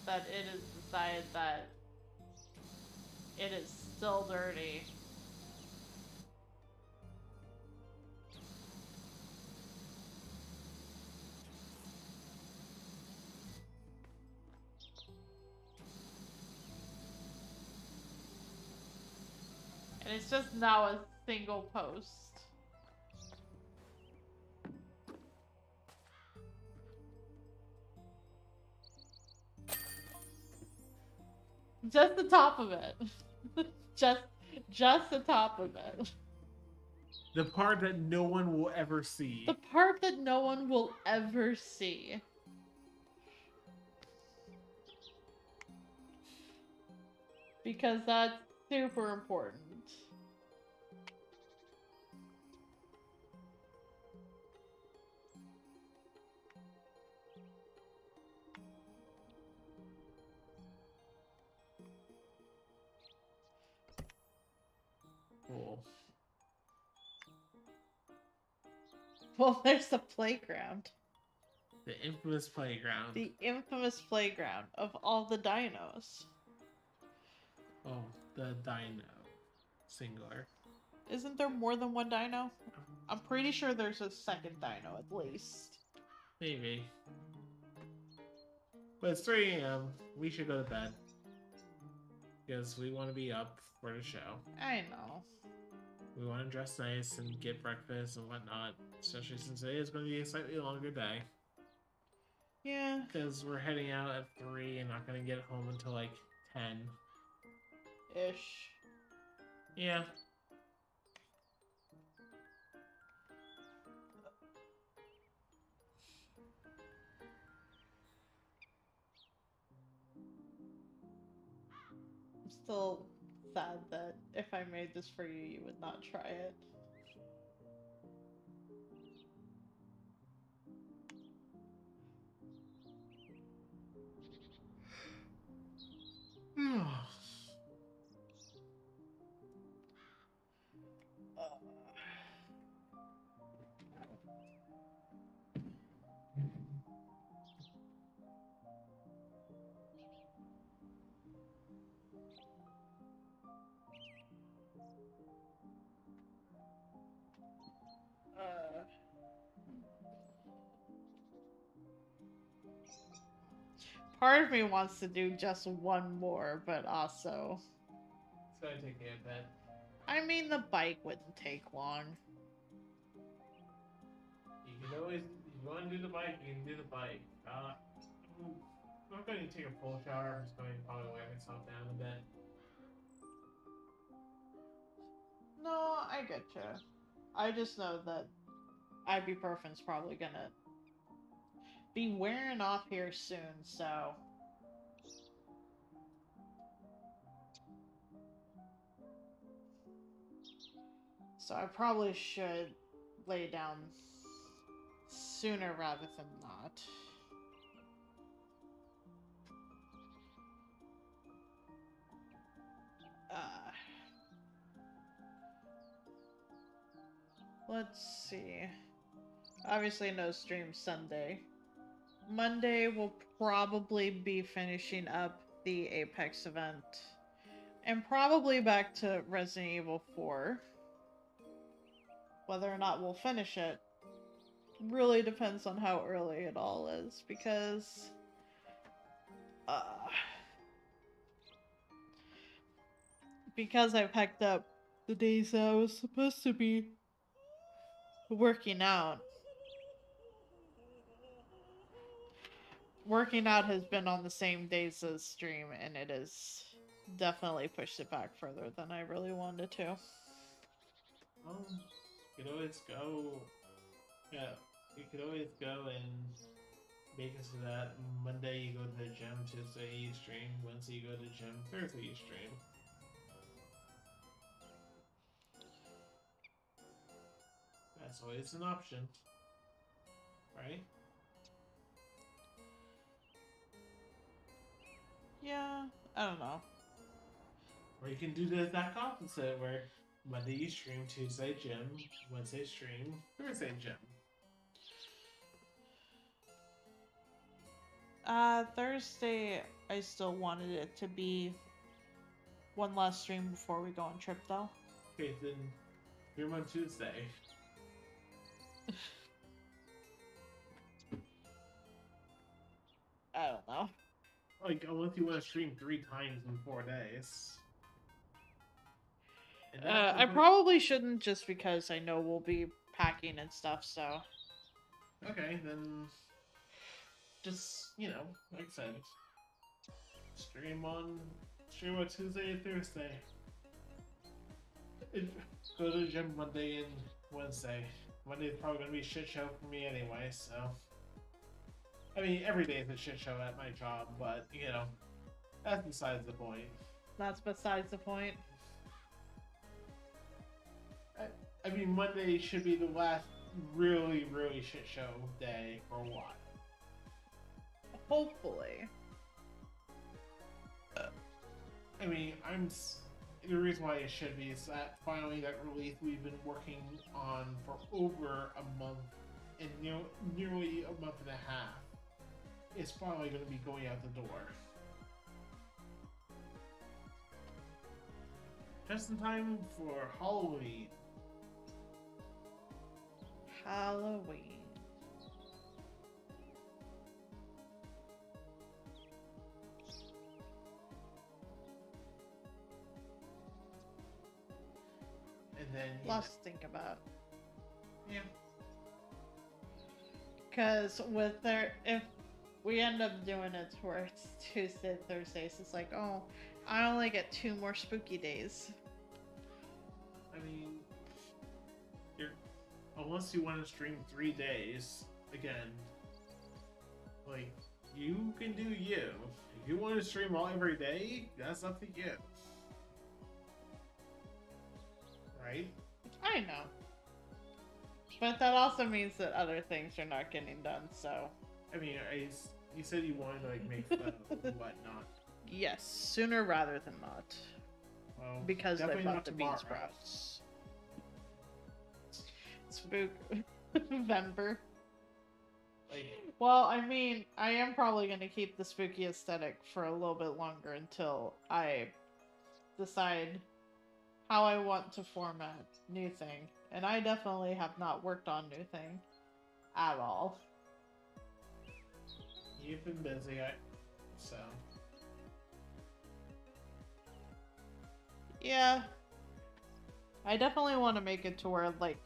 that it is decided that it is still dirty. And it's just now a single post. Just the top of it. just the top of it. The part that no one will ever see. The part that no one will ever see. Because that's super important. Cool. Well, there's the playground. The infamous playground. The infamous playground of all the dinos. Oh, the dino. Singular. Isn't there more than one dino? I'm pretty sure there's a second dino at least. Maybe. But it's 3 a.m. We should go to bed. Because we want to be up for the show. I know. We want to dress nice and get breakfast and whatnot. Especially since today is going to be a slightly longer day. Yeah. Because we're heading out at 3 and not going to get home until like 10. Ish. Yeah. I'm still sad that if I made this for you, you would not try it. Part of me wants to do just one more, but also... It's gonna take me a bit. I mean, the bike wouldn't take long. always, if you want to do the bike, you can do the bike. I'm not going to take a full shower. I'm just going to probably wipe myself down a bit. No, I get you. I just know that ibuprofen's probably gonna be wearing off here soon, so I probably should lay down sooner rather than not. Let's see. Obviously, no stream Sunday. Monday, we'll probably be finishing up the Apex event. And probably back to Resident Evil 4. Whether or not we'll finish it really depends on how early it all is, because I picked up the days that I was supposed to be working out. Working out has been on the same days as stream, and it has definitely pushed it back further than I really wanted to. You could always go. Yeah, you could always go and make it so that Monday you go to the gym, Tuesday you stream, Wednesday you go to the gym, Thursday you stream. That's always an option, right? Yeah, I don't know. Or you can do the exact opposite, where Monday you stream, Tuesday gym, Wednesday stream, Thursday gym. Thursday, I still wanted it to be one last stream before we go on trip, though. Okay, then stream on Tuesday. I don't know. Like, unless you want to stream 3 times in 4 days. I probably shouldn't, just because I know we'll be packing and stuff, so... Okay, then... Just, you know, like I said, stream on Tuesday and Thursday. Go to the gym Monday and Wednesday. Monday's probably gonna be a shit show for me anyway, so... I mean, every day is a shit show at my job, but, you know, that's besides the point. That's besides the point. I mean, Monday should be the last really, really shit show day for a while. Hopefully. I mean, the reason why it should be is that finally that release we've been working on for over a month and nearly a month and a half is finally going to be going out the door. Just in time for Halloween. Halloween. And then Lots to think about. Yeah. Because if we end up doing it where it's Tuesday, Thursdays, it's like, oh, I only get 2 more spooky days. I mean, unless you want to stream 3 days, again, like, you can do you. If you want to stream every day, that's up to you. Right? I know. But that also means that other things are not getting done, so... I mean, you said you wanted to, like, make fun of whatnot. Yes, sooner rather than not. Well, Because they definitely bought not the tomorrow. bean sprouts. Spook... November. Like, Well, I mean, I am probably going to keep the spooky aesthetic for a little bit longer until I decide how I want to format New Thing. And I definitely have not worked on New Thing at all. you've been busy, so... Yeah. I definitely want to make it to where, like,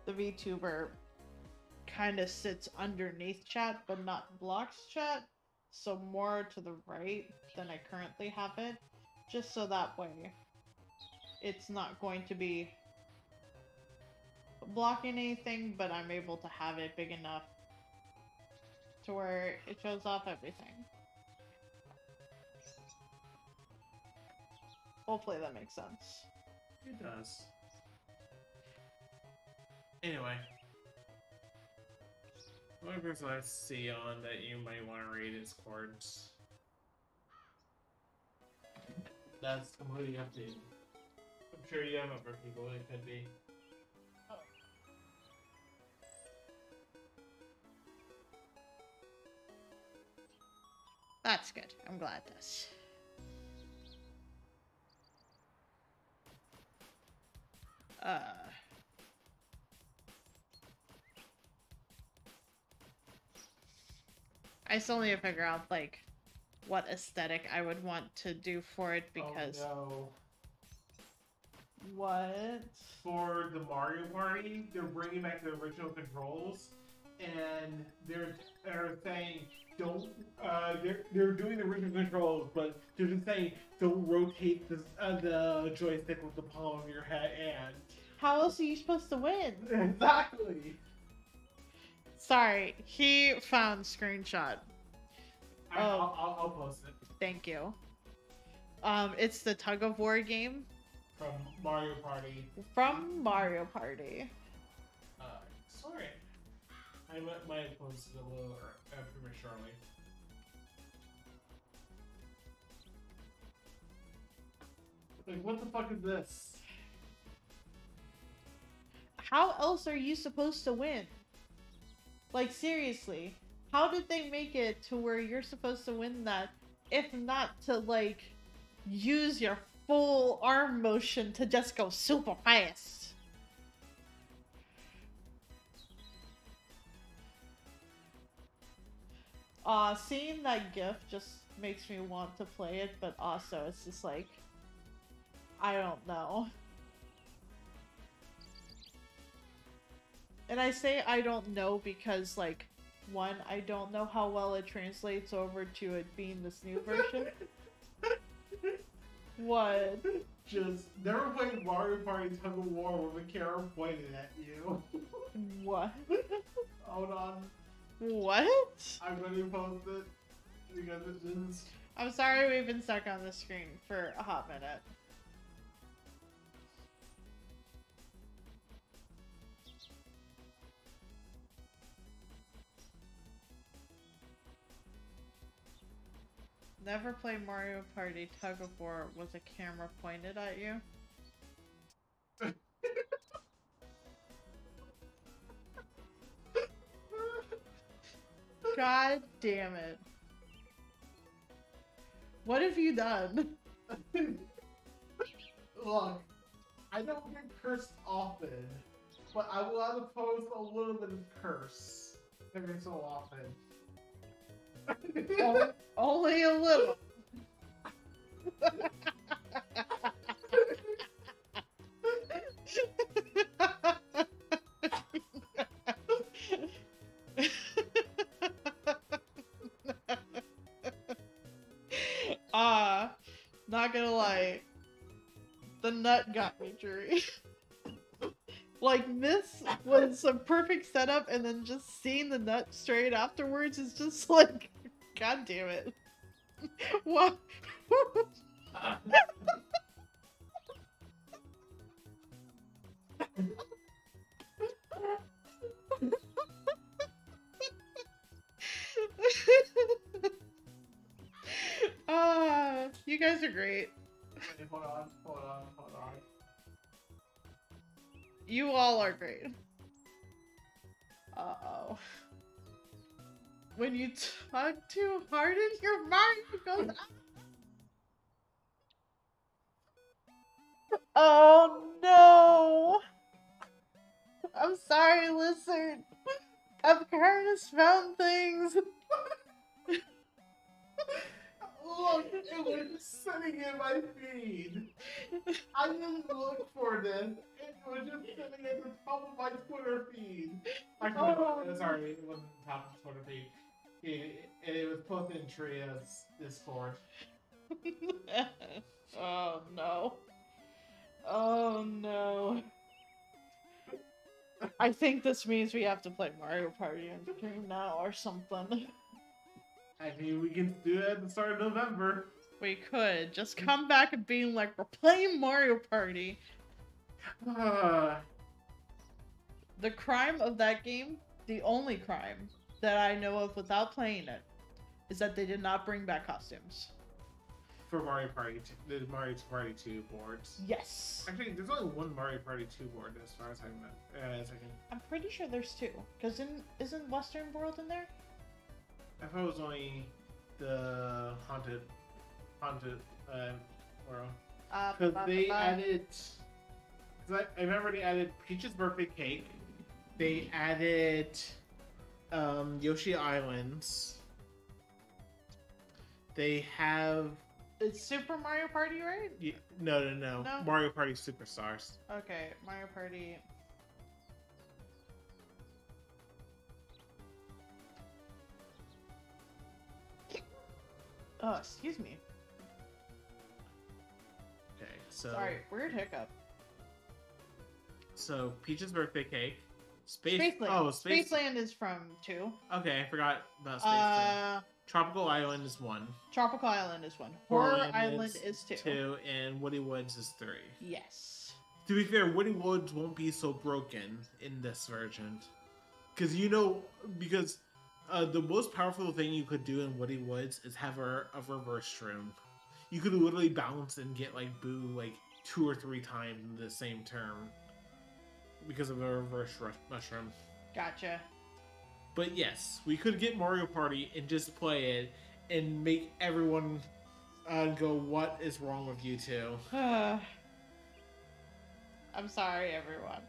the VTuber kind of sits underneath chat, but not blocks chat. So more to the right than I currently have it. Just so that way it's not going to be blocking anything, but I'm able to have it big enough to where it shows off everything. Hopefully that makes sense. It does. Anyway. One person I see on that you might want to read is Chords. That's completely up to you. I'm sure you have other people it could be. That's good. I'm glad this. I still need to figure out, like, what aesthetic I would want to do for it, because... Oh, no. What? For the Mario Party, they're bringing back the original controls, and they're saying don't. They're doing the original controls, but they're just saying don't rotate the joystick with the palm of your hand. How else are you supposed to win? Exactly. Sorry, he found screenshot. I'll post it. Thank you. It's the tug of war game. From Mario Party. From Mario Party. Sorry. I might have posted a little prematurely. Like, what the fuck is this? How else are you supposed to win? Like, seriously. How did they make it to where you're supposed to win that, if not to, like, use your full arm motion to just go super fast? Seeing that GIF just makes me want to play it, but also it's just like, I don't know. And I say I don't know because, like, one, I don't know how well it translates over to it being this new version. What? Just never played Mario Party Tug of War with a camera pointed at you. What? Hold on. What? I'm going to post it because it is. I'm sorry we've been stuck on the screen for a hot minute. Never play Mario Party Tug of War with a camera pointed at you. God damn it. What have you done? Look, I don't get cursed often, but I will have to post a little bit of curse every so often. Only a little. Not gonna lie, the nut got me, Jury. Like, this was a perfect setup, and then just seeing the nut straight afterwards is just like, god damn it. What? You guys are great. Wait, hold on. You all are great. Uh-oh. When you tug too hard in your mind, it goes out. Oh no! I'm sorry, lizard. I've kind of found things. Look, It was sitting in my feed. I didn't look for this. It was just sitting at the top of my Twitter feed. Actually, sorry, it wasn't the top of the Twitter feed. It was posted in Tria's Discord. Oh no. Oh no. I think this means we have to play Mario Party on stream now or something. I mean, we can do it at the start of November. We could. Just come back and being like, we're playing Mario Party. The crime of that game, the only crime that I know of without playing it, is that they did not bring back costumes. For Mario Party, the Mario Party 2 boards. Yes. Actually, there's only one Mario Party 2 board as far as I know. I'm pretty sure there's two. Because isn't Western World in there? I thought it was only the haunted world. Because they added. Because I remember they added Peach's birthday cake. They added Yoshi Islands. They have. It's Super Mario Party, right? Yeah, no. Mario Party Superstars. Okay, Mario Party. Oh, excuse me. Okay, so. Sorry, weird hiccup. So, Peach's birthday cake. Spaceland. Oh, Spaceland is from 2. Okay, I forgot about Spaceland. Tropical Island is 1. Tropical Island is 1. Horror Island is 2. 2, and Woody Woods is 3. Yes. To be fair, Woody Woods won't be so broken in this version. Because the most powerful thing you could do in Woody Woods is have a reverse room. You could literally bounce and get like Boo like 2 or 3 times in the same turn because of a reverse mushroom. Gotcha. But yes, we could get Mario Party and just play it and make everyone go, what is wrong with you two? I'm sorry, everyone.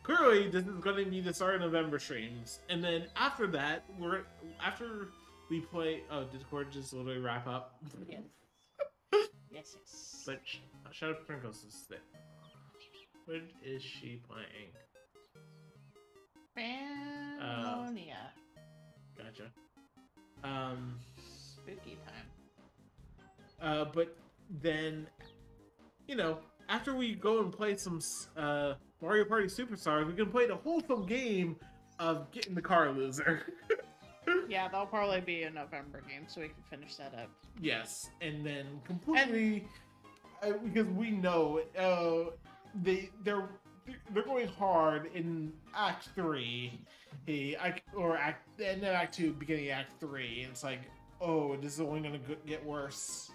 Clearly, this is going to be the start of November streams. And then after that, after we play... Oh, Discord just literally wrap up. Yes. Yes. But Shadow Sprinkles is there. What is she playing? Pannonia. Gotcha. Spooky time. But then, after we go and play some Mario Party Superstars, we can play the wholesome game of getting the car loser. Yeah, that'll probably be a November game, so we can finish that up. Yes, and then completely, because we know they're going hard in Act 3, and then Act 2, beginning of Act 3, and it's like, oh, this is only going to get worse.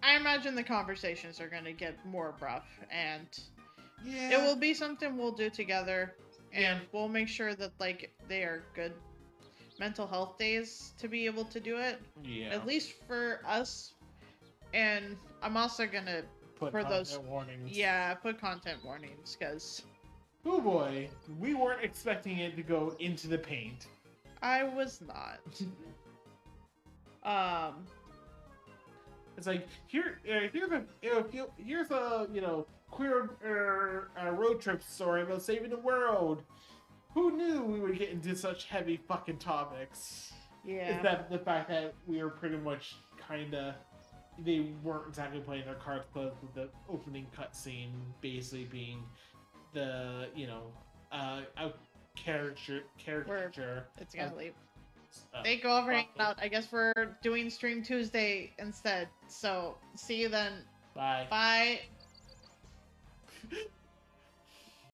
I imagine the conversations are going to get more rough, and yeah, it will be something we'll do together, and we'll make sure that like they are good mental health days to be able to do it. Yeah. At least for us, and I'm also gonna put for content those warnings. Yeah, put content warnings because. Oh boy, we weren't expecting it to go into the paint. I was not. It's like here's a queer road trip story about saving the world. Who knew we would get into such heavy fucking topics? Yeah. Is that the fact that we were pretty much they weren't exactly playing their cards close with the opening cutscene basically being the a caricature. It's gonna leave. They go over hanging out. I guess we're doing Stream Tuesday instead. So see you then. Bye. Bye.